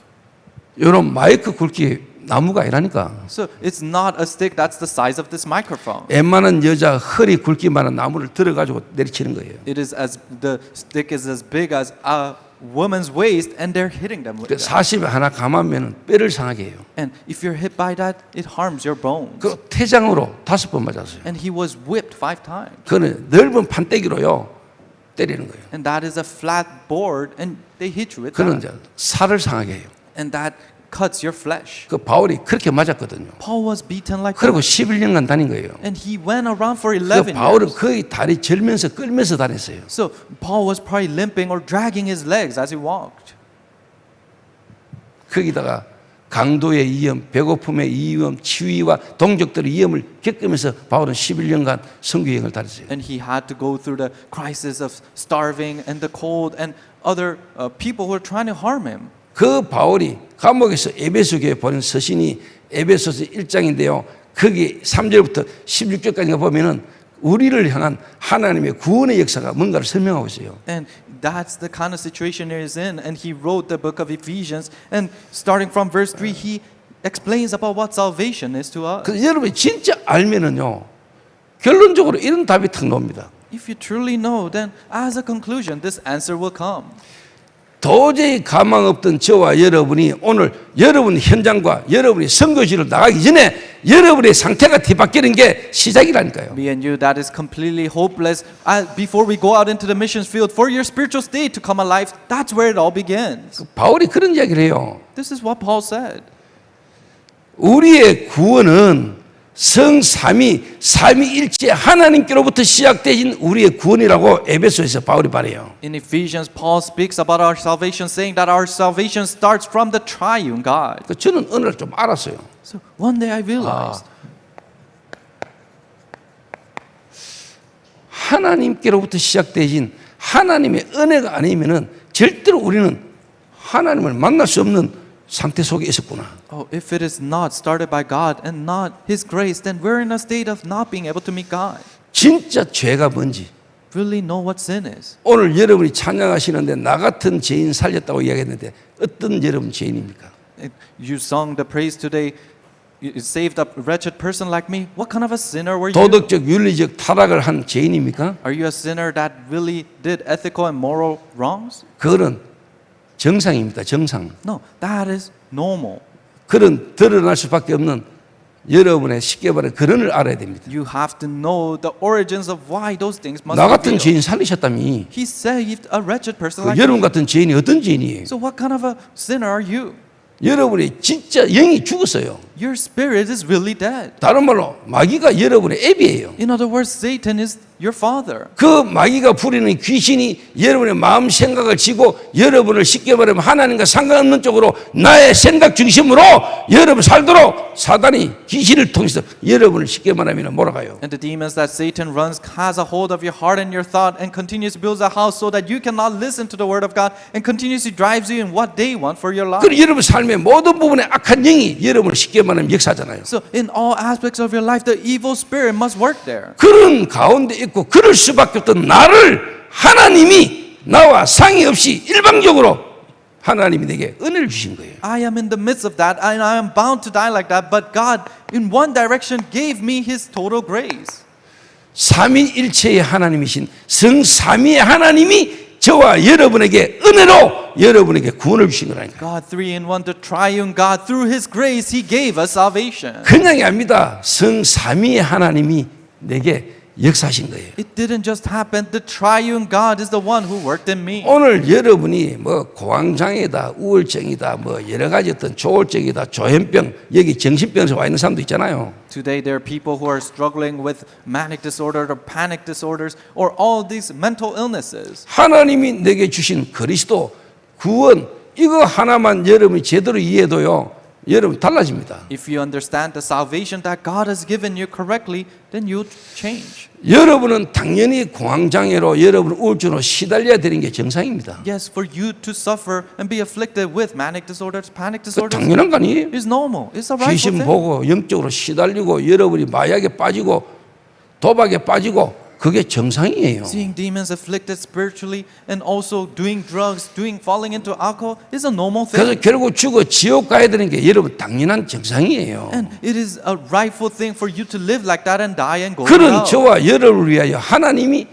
이런 마이크 굵기 나무가 아니라니까. So it's not a stick that's the size of this microphone. 웬만한 여자 허리 굵기만한 나무를 들어가지고 내리치는 거예요. It is as the stick is as big as a woman's waist, and they're hitting them with that. 40에 하나 감하면 뼈를 상하게 해요. And if you're hit by that, it harms your bones. 그 태장으로 5번 맞았어요. And he was whipped 5 times. 그는 넓은 판때기로요 때리는 거예요. And that is a flat board, and they hit you with 그는 that. 이제 살을 상하게 해요. And that cuts your flesh. 그 바울이 그렇게 맞았거든요. Paul was beaten like 그리고 that. 11년간 다닌 거예요. And he went around for 그 11 바울은 years. 거의 다리 절면서 끌면서 다녔어요. So Paul was probably limping or dragging his legs as he walked. 거기다가 강도의 위험, 배고픔의 위험, 치위와 동족들의 위험을 겪으면서 바울은 11년간 선교여행을 다녔어요. And he had to go through the crisis of starving and the cold and other people who were trying to harm him. 그 바울이 감옥에서 에베소 교회에 보낸 서신이 에베소서 1장인데요. 거기 3절부터 16절까지 보면은 우리를 향한 하나님의 구원의 역사가 뭔가를 설명하고 있어요. And that's the kind of situation he is in. And he wrote the book of Ephesians. And starting from verse 3, he explains about what salvation is to us. 그 여러분이 진짜 알면은요. 결론적으로 이런 답이 탁 나옵니다. If you truly know, then as a conclusion, this answer will come. 도저히 가망 없던 저와 여러분이 오늘 여러분 현장과 여러분이 선교지를 나가기 전에 여러분의 상태가 뒤바뀌는 게 시작이라니까요. Me and you, that is completely hopeless. Before we go out into the missions field, for your spiritual state to come alive, that's where it all begins. 바울이 그런 이야기를 해요. This is what Paul said. 우리의 구원은 삼위일체 하나님께로부터 시작되신 우리의 구원이라고 에베소에서 바울이 말해요. In Ephesians, Paul speaks about our salvation, saying that our salvation starts from the triune God. 저는 어느 날 좀 알았어요. So one day I realized 하나님께로부터 시작되신 하나님의 은혜가 아니면은 절대로 우리는 하나님을 만날 수 없는 상태 속에 있었구나. oh, if it is not started by God and not His grace, then we're in a state of not being able to meet God. 진짜 죄가 뭔지. Really know what sin is. 오늘 여러분이 찬양하시는데 나 같은 죄인 살렸다고 이야기했는데 어떤 여러분 죄인입니까? You sung the praise today. You saved a wretched person like me. What kind of a sinner were you? 도덕적 윤리적 타락을 한 죄인입니까? Are you a sinner that really did ethical and moral wrongs? 그거는 정상입니다. 정상. No, that is normal. 그런 드러날 수밖에 없는 여러분의 쉽게 말해 근원을 알아야 됩니다. You have to know the origins of why those things must 나 be 같은 real. 죄인 살리셨다며. He saved a wretched person 그 like 여러분 me. 같은 죄인이 어떤 죄인이에요? So what kind of a sinner are you? 여러분이 진짜 영이 죽었어요. Your spirit is really dead. 다른 말로 마귀가 여러분의 앱이에요. In other words, Satan is your father. 그 마귀가 부리는 귀신이 여러분의 마음 생각을 지고 여러분을 쉽게 말하면 하나님과 상관없는 쪽으로 나의 생각 중심으로 여러분 살도록 사단이 귀신을 통해서 여러분을 쉽게 말하면 몰아가요. And the demons that Satan runs has a hold of your heart and your thought and continues to build a house so that you cannot listen to the word of God and continuously drives you in what they want for your life. 그리고 여러분 삶의 모든 부분에 악한 영이 여러분을 쉽게 말하면 역사잖아요. So in all aspects of your life, the evil spirit must work there. 그런 가운데 있고 그럴 수밖에 없던 나를 하나님이 나와 상의 없이 일방적으로 하나님이 내게 은혜를 주신 거예요. I am in the midst of that and I am bound to die like that, but God in one direction gave me His total grace. 삼위일체의 하나님이신 성삼위의 하나님이 저와 여러분에게 은혜로 여러분에게 구원을 주신 거라니까. God three in one, the triune God, through His grace, He gave us salvation. 그냥이 아닙니다. 성삼위의 하나님이 내게 역사하신 거예요. It didn't just happen. The triune God is the one who worked in me. 오늘 여러분이 뭐 공황장애다, 우울증이다, 뭐 여러 가지 어떤 조울증이다, 조현병, 여기 정신병에서 와 있는 사람도 있잖아요. Today there are people who are struggling with manic disorder or panic disorders or all these mental illnesses. 하나님이 내게 주신 그리스도 구원 이거 하나만 여러분이 제대로 이해해도요 여러분 달라집니다. If you understand the salvation that God has given you correctly, then you'll change. 여러분은 당연히 공황장애로 여러분 우울증으로 시달려야 되는 게 정상입니다. Yes, for you to suffer and be afflicted with manic disorders, panic 그 disorders 당연한 거 아니에요? is normal. It's a rightful 귀신 thing. 보고 영적으로 시달리고 여러분이 마약에 빠지고 도박에 빠지고 그게 정상이에요. Seeing demons afflicted spiritually and also doing drugs, falling into alcohol is a normal 그래서 thing. 결국 죽어 지옥 가야 되는 게 여러분 당연한 정상이에요. And it is a rightful thing for you to live like that and die and go to 그런 hell. 저와 여러분을 위하여 하나님이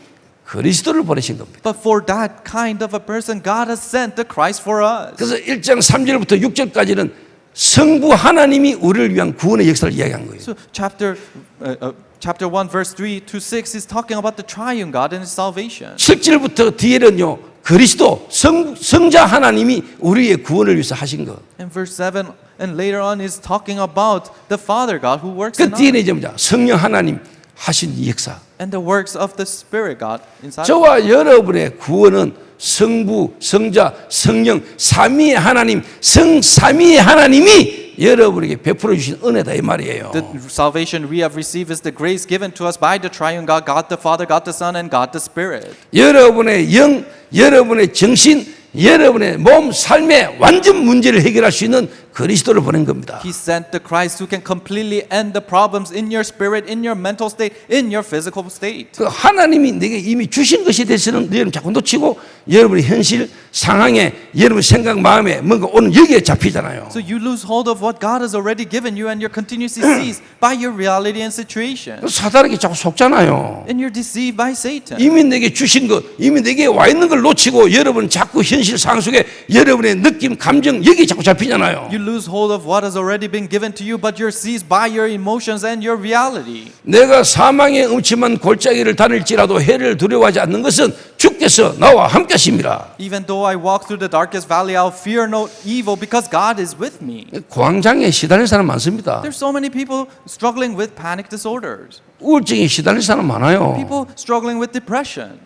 그리스도를 보내신 겁니다. But for that kind of a person, God has sent the Christ for us. 그래서 1장 3절부터 6절까지는 성부 하나님이 우리를 위한 구원의 역사를 이야기한 거예요. So chapter 1 verse 3 to 6 is talking about the triune God and his salvation. 7절부터 뒤에는요 그리스도 성자 하나님이 우리의 구원을 위해서 하신 것. And verse 7 and later on is talking about the Father God who works 그 in us. 뒤에는 이제 뭐냐 성령 하나님 하신 이 역사. And the works of the Spirit God inside. 저와 여러분의 구원은 성부, 성자, 성령 삼위의 하나님, 성삼위의 하나님이 여러분에게 베풀어 주신 은혜다 이 말이에요. The salvation we have received is the grace given to us by the triune God, God the Father, God the Son, and God the Spirit. 여러분의 영, 여러분의 정신, 여러분의 몸, 삶의 완전 문제를 해결할 수 있는 그리스도를 보낸 겁니다. He sent the Christ who can completely end the problems in your spirit, in your mental state, in your physical state. 그 하나님이 내게 이미 주신 것에 대해서는 여러분 자꾸 놓치고 여러분의 현실 상황에 여러분 생각 마음에 뭔가 오늘 여기에 잡히잖아요. So you lose hold of what God has already given you and you're continuously seized by your reality and situation. 사단에게 자꾸 속잖아요. And you're deceived by Satan. 이미 내게 주신 것, 이미 내게 와 있는 걸 놓치고 여러분 자꾸 현실 상황 속에 여러분의 느낌, 감정 여기에 자꾸 잡히잖아요. You lose hold of what has already been given to you, but you're seized by your emotions and your reality. 내가 사망의 음침한 골짜기를 다닐지라도 해를 두려워하지 않는 것은 주께서 나와 함께 하십니다. Even though I walk through the darkest valley, I'll fear no evil because God is with me. 공황장애에 시달린 사람 많습니다. There's so many people struggling with panic disorders. 우울증에 시달린 사람 많아요. People struggling with depression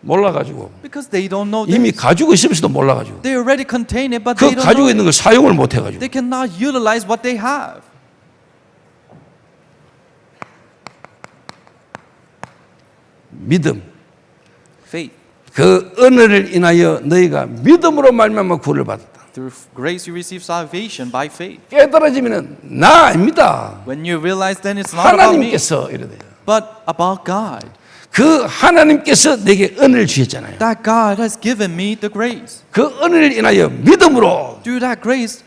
몰라가지고 because they don't know 이미 this. 가지고 있으면서도 몰라가지고 They already contain it, but 그 they don't 가지고 know 있는 걸 it. 사용을 못해가지고 They cannot utilize what they have. 믿음 Faith. 그 은혜를 인하여 너희가 믿음으로 말미암아 구원을 받았다. Through grace you receive salvation by faith. 깨달아지면은 나 아닙니다. When you realize then it's not about me, 하나님께서 이러대요. but about God. 그 하나님께서 내게 은혜를 주셨잖아요. That God has given me the grace. 그 은혜를 인하여 믿음으로 Through that grace,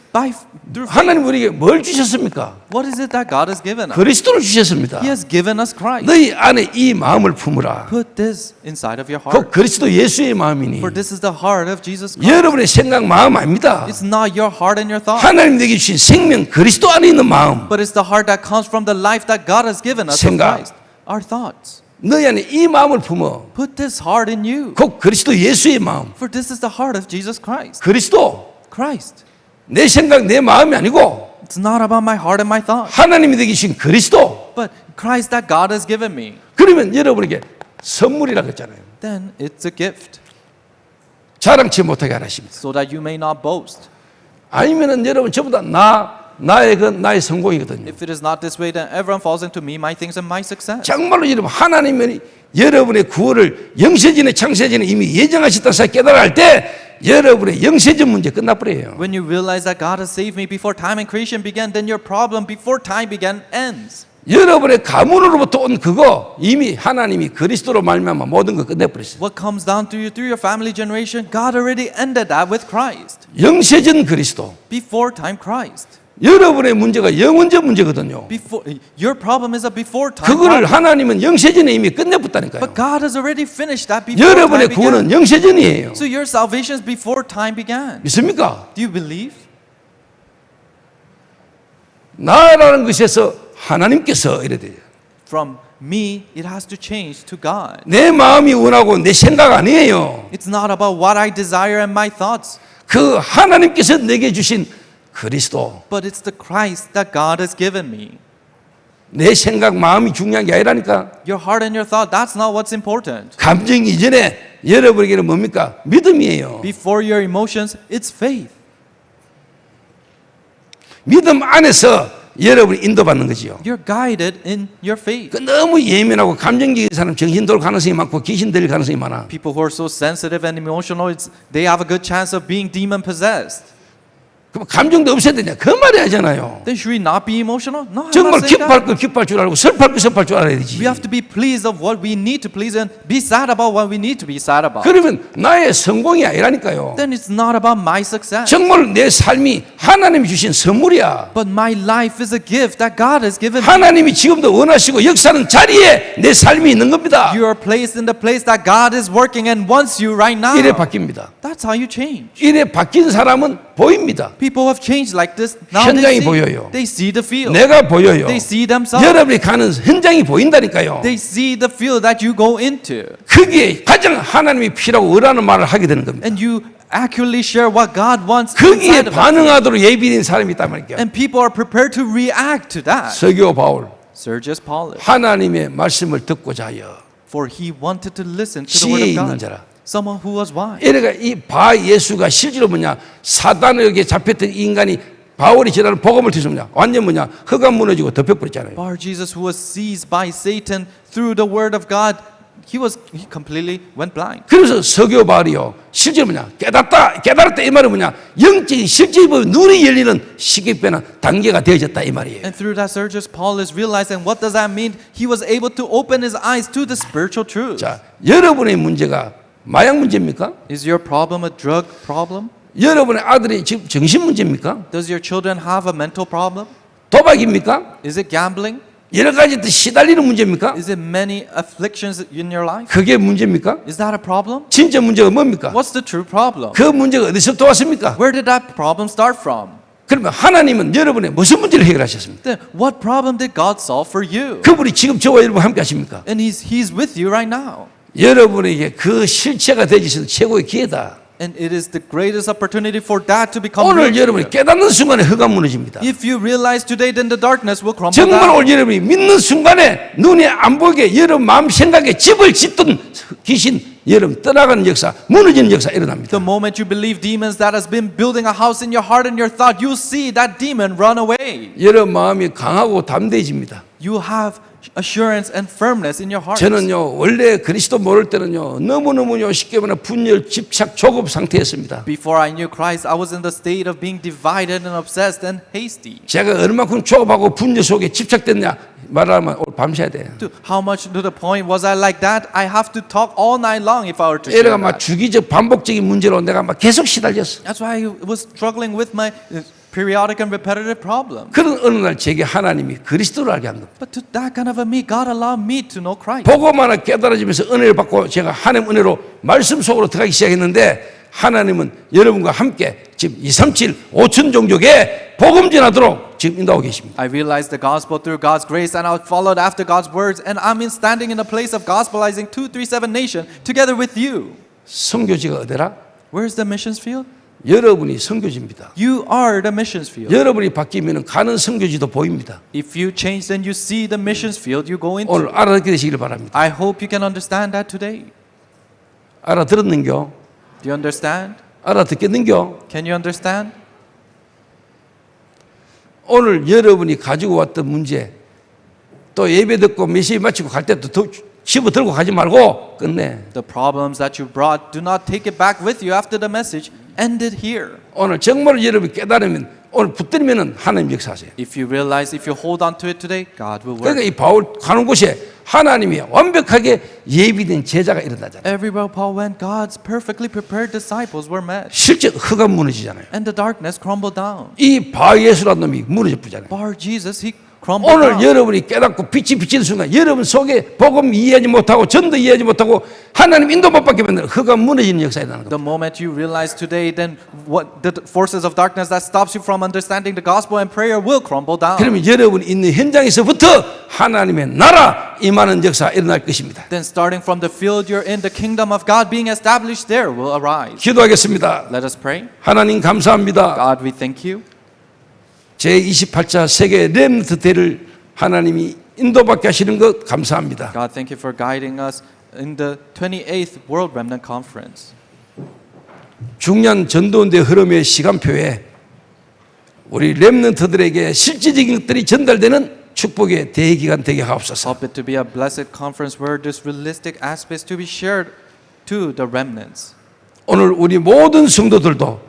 through faith. 하나님 우리에게 뭘 주셨습니까? What is it that God has given us? 그리스도를 주셨습니다. He has given us Christ. 너희 안에 이 마음을 품으라. Put this inside of your 그 heart. 그리스도 예수의 마음이니 For this is the heart of Jesus Christ. 여러분의 생각 마음 아닙니다. It's not your heart and your thought, 하나님 내게 주신 생명 그리스도 안에 있는 마음. but it's the heart that comes from the life that God has given us of 생각. Christ. Our thoughts. 너희 안에 이 마음을 품어. Put this heart in you. 곧 그리스도 예수의 마음. For this is the heart of Jesus Christ. 그리스도 Christ. 내 생각 내 마음이 아니고 It's not about my heart and my thought, 하나님이 내게 주신 그리스도. but Christ that God has given me. 그러면 여러분에게 선물이라고 했잖아요. Then it's a gift, 자랑치 못하게 하십니다. so that you may not boast. 아니면은 여러분 전부 다 나의 건 나의 성공이거든요. If it is not this way, then everyone falls into me, my things, and my success. 정말로 여러분 하나님이 여러분의 구원을 영세전에 창세전에 이미 예정하셨다는 사실 깨달을 때 여러분의 영세전 문제 끝나버려요. When you realize that God has saved me before time and creation began, then your problem before time began ends. 여러분의 가문으로부터 온 그거 이미 하나님이 그리스도로 말미암아 모든 거 끝내버렸어요. What comes down to you through your family generation, God already ended that with Christ. 영세전 그리스도. Before time Christ. 여러분의 문제가 영원전 문제거든요. Before your problem is a before time 그거를 problem. 하나님은 영세전에 이미 끝내버렸다니까요. But God has already finished that before 여러분의 time 구원은 began. 영세전이에요. So your salvation is before time began. 믿습니까? Do you believe? 나라는 것에서 하나님께서 이래 돼요. From me, it has to change to God. 내 마음이 원하고 내 생각 아니에요. It's not about what I desire and my thoughts, 그 하나님께서 내게 주신 그리스도. but it's the Christ that God has given me. 내 생각 마음이 중요한 게 아니라니까. Your heart and your thought, that's not what's important. 감정 이전에 여러분에게는 뭡니까? 믿음이에요. Before your emotions, it's faith. 믿음 안에서 여러분이 인도받는 거지요. You're guided in your faith. 그 너무 예민하고 감정적인 사람 정신 돌 가능성이 많고 귀신 들릴 가능성이 많아. People who are so sensitive and emotional, they have a good chance of being demon possessed. 그럼 감정도 없애야 되냐? 그 말이 하잖아요. Then should we not be emotional? No, I'm 정말 not saying 기뻐할 that. 거 기뻐할 줄 알고 슬퍼할 거 슬퍼할 줄 알아야 되지. We have to be pleased of what we need to please and be sad about what we need to be sad about. 그러면 나의 성공이 아니라니까요. Then it's not about my success. 정말 내 삶이 하나님이 주신 선물이야. But my life is a gift that God has given me. 하나님이 지금도 원하시고 역사하는 자리에 내 삶이 있는 겁니다. You are placed in the place that God is working and wants you right now. 이래 바뀝니다. That's how you change. 이래 바뀐 사람은 보입니다. People have changed like this. Now 현장이 보여요. they see the field. 내가 보여요. They see themselves. 여러분이 가는 현장이 보인다니까요. They see the field that you go into. 그게 가장 하나님이 필요하고 원하는 말을 하게 되는 겁니다. And you accurately share what God wants 거기에 inside of us. 반응하도록 예비된 사람이 있단 말이에요. And people are prepared to react to that. 서기오 바울 Sergius Paulus. 하나님의 말씀을 듣고자 하여 For he wanted to listen to the word 지혜 of 있는 God. 자라. Someone who was wise. 이래가 이 바 예수가 실제로 뭐냐 사단에게 잡혔던 이 인간이 바울이 전하는 복음을 듣습니다. 완전 뭐냐 흑암 무너지고 덮여버렸잖아요. Bar Jesus, who was seized by Satan through the word of God, he completely went blind. 그래서 서기오 바울이요 실제로 뭐냐 깨달았다 이 말은 뭐냐 영적인 실제 보면 눈이 열리는 시계변화 단계가 되어졌다 이 말이에요. And through that Sergius Paulus realized, and what does that mean? He was able to open his eyes to the spiritual truth. 자 여러분의 문제가 마약 문제입니까? Is your problem a drug problem? 여러분의 아들이 지금 정신 문제입니까? Does your children have a mental problem? 도박입니까? Is it gambling? 여러 가지 또 시달리는 문제입니까? Is it many afflictions in your life? 그게 문제입니까? Is that a problem? 진짜 문제가 뭡니까? What's the true problem? 그 문제가 어디서부터 왔습니까? Where did that problem start from? 그러면 하나님은 여러분의 무슨 문제를 해결하셨습니까? Then what problem did God solve for you? 그분이 지금 저와 여러분 함께 하십니까? And he's with you right now. 여러분에게 그 실체가 되어주시는 최고의 기회다. And it is the greatest opportunity for that to become 오늘 real to 여러분이 you. 깨닫는 순간에 흑암 무너집니다. If you realize today, then the darkness will crumble 정말 down. 오늘 여러분이 믿는 순간에 눈에 안 보이게 여러분 마음 생각에 집을 짓던 귀신 여러분 떠나가는 역사 무너지는 역사 일어납니다. The moment you believe demons that has been building a house in your heart and your thought, you'll see that demon run away. 여러분 마음이 강하고 담대해집니다. You have assurance and firmness in your heart. 저는요 원래 그리스도 모를 때는요 너무너무요 쉽게 말하면 분열, 집착, 조급 상태였습니다. Before I knew Christ, I was in the state of being divided and obsessed and hasty. 제가 얼마큼 조급하고 분열 속에 집착됐냐 말하면 오늘 밤새야 돼. To how much to the point was I like that? I have to talk all night long if I were to share 얘가 막 that. 주기적 반복적인 문제로 내가 막 계속 시달렸어. That's why I was struggling with my periodic and repetitive problem. 그런 어느 날 제게 하나님이 그리스도를 알게 한 겁니다. But to that kind of a me, God allowed me to know Christ. 보고만 깨달아지면서 은혜를 받고 제가 하나님 은혜로 말씀 속으로 들어가기 시작했는데 하나님은 여러분과 함께 지금 237, 5천 종족에 복음 전하도록 지금 인도하고 계십니다. I realized the gospel through God's grace, and I followed after God's words, and I'm standing in the place of gospelizing 237 nation together with you. 선교지가 어디라? Where's the missions field? 여러분이 선교지입니다. You are the missions field. 여러분이 바뀌면 가는 선교지도 보입니다. If you change, then you see the missions field you go into. 오늘 알아듣게 되시길 바랍니다. I hope you can understand that today. 알아들었는겨? Do you understand? 알아듣겠는겨? Can you understand? 오늘 여러분이 가지고 왔던 문제 또 예배 듣고 메시지 마치고 갈 때도 더 집어 들고 가지 말고 끝내. The problems that you brought, do not take it back with you after the message. End it here. 오늘 정말 여러분이 깨달으면 오늘 붙들면은 하나님 역사하세요. If you realize, if you hold on to it today, God will 그러니까 work. 이 바울 가는 곳에 하나님이 완벽하게 예비된 제자가 일어나잖아요. Everywhere Paul went, God's perfectly prepared disciples were met. 실제 흑암 무너지잖아요. And the darkness crumbled down. 이 바예수라는 놈이 무너져 버리잖아요. Bar Jesus, he crumbled 오늘 down. 여러분이 깨닫고 빛이 비치는 순간 여러분 속에 복음 이해하지 못하고 전도 이해하지 못하고 하나님 인도 못 받게 만드는 흑암 무너지는 역사에 나는 The 겁니다. moment you realize today, then what the forces of darkness that stops you from understanding the gospel and prayer will crumble down. 그러면 여러분이 있는 현장에서부터 하나님의 나라 임하는 역사 일어날 것입니다. Then starting from the field you're in, the kingdom of God being established there will arise. 기도하겠습니다. Let us pray. 하나님 감사합니다. God, we thank you. 제28차 세계 렘넌트 대를 하나님이 인도받게 하시는 것 감사합니다. God, thank you for guiding us in the 28th World Remnant Conference. 중요한 전도운대 흐름의 시간표에 우리 렘넌트들에게 실질적인 것들이 전달되는 축복의 대기간 되게 하옵소서. Help it to be a blessed conference where this realistic aspects to be shared to the remnants. 오늘 우리 모든 성도들도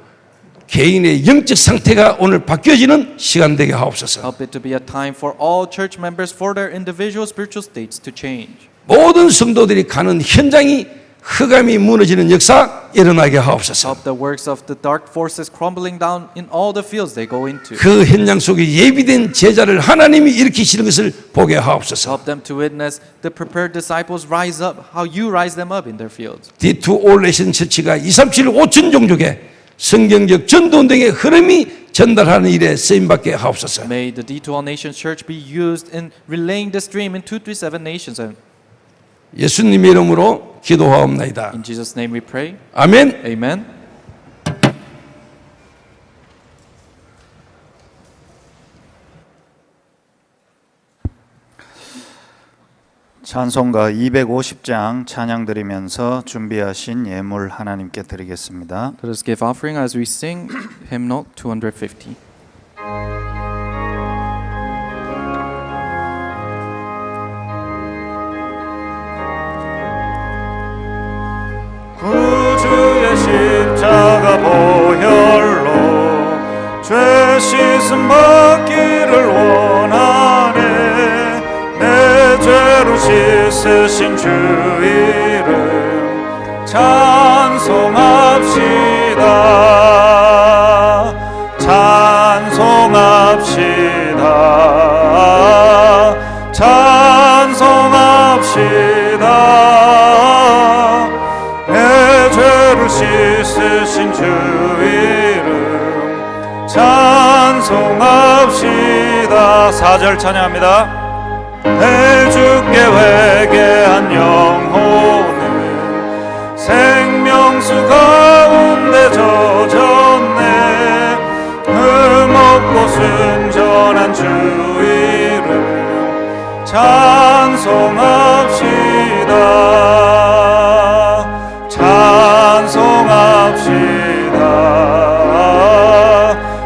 개인의 영적 상태가 오늘 바뀌어지는 시간 되게 하옵소서. Help it to be a time for all church members for their individual spiritual states to change. 모든 성도들이 가는 현장이 흑암이 무너지는 역사 일어나게 하옵소서. Help the works of the dark forces crumbling down in all the fields they go into. 그 현장 속에 예비된 제자를 하나님이 일으키시는 것을 보게 하옵소서. Help them to witness the prepared disciples rise up, how you rise them up in their fields. D2 All Nation 처치가 237 5천 종족에 성경적 전도운동의 흐름이 전달하는 일에 쓰임받게 하옵소서. May the D2 All Nations Church be used in relaying the stream in 237 nations. And 예수님의 이름으로 기도하옵나이다. in Jesus' name we pray. 아멘. Amen. 찬송가 250장 찬양 드리면서 준비하신 예물 하나님께 드리겠습니다. Let us give offering as we sing hymnal 250. 구주의 십자가 보혈로 죄 씻음 받기를 원하네. 내 죄로 씻으신 주 이름 찬송합시다. 찬송합시다. 찬송합시다. 내 죄를 씻으신 주 이름 찬송합시다. 4절 찬양합니다. 내 주께 회개한 영혼은 생명수 가운데 젖었네. 흠없고 순전한 주 이름 찬송합시다. 찬송합시다.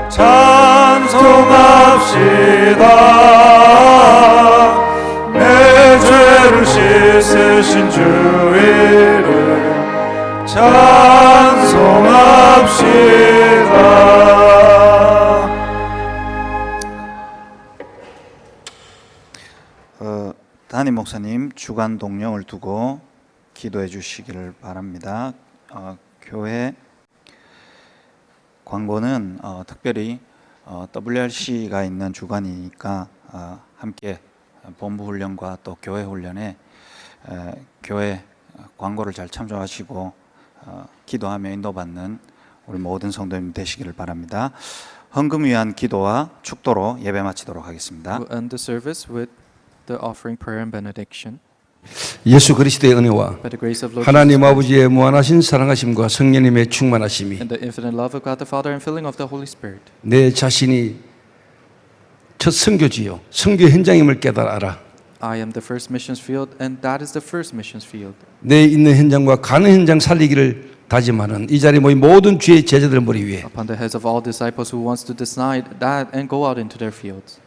찬송합시다. 내 죄를 씻으신 주 이름 찬송합시다. 담임 목사님 주간 동령을 두고 기도해 주시기를 바랍니다. 교회 광고는 특별히 WRC가 있는 주간이니까 함께 본부 훈련과 또 교회 훈련에 교회 광고를 잘 참조하시고 기도하며 인도받는 우리 모든 성도님 되시기를 바랍니다. 헌금 위한 기도와 축도로 예배 마치도록 하겠습니다. We'll end the service with the offering prayer and benediction. 예수 그리스도의 은혜와 By the grace of Lord 하나님 Jesus 아버지의 무한하신 사랑하심과 성령님의 충만하심이 and the infinite love of God the Father and filling of the Holy Spirit. 내 자신이 첫 선교지요 선교 현장임을 깨달아라. I am the first missions field and that is the first missions field. 내 있는 현장과 가는 현장 살리기를 다짐하는 이 자리에 모인 모든 주의 제자들 머리 위에 Upon the heads of all disciples who wants to decide that and go out into their fields.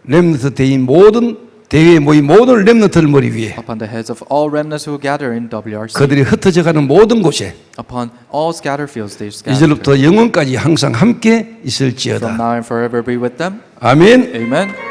렘넌트 대인 모든 대회에 모인 모든 렘넌트들 머리 위에 Upon the heads of all remnants who gather in WRC. 그들이 흩어져가는 모든 곳에 Upon all scatter fields they scatter. 이제부터 영원까지 항상 함께 From 있을지어다. now and forever be with them. 아멘. Amen.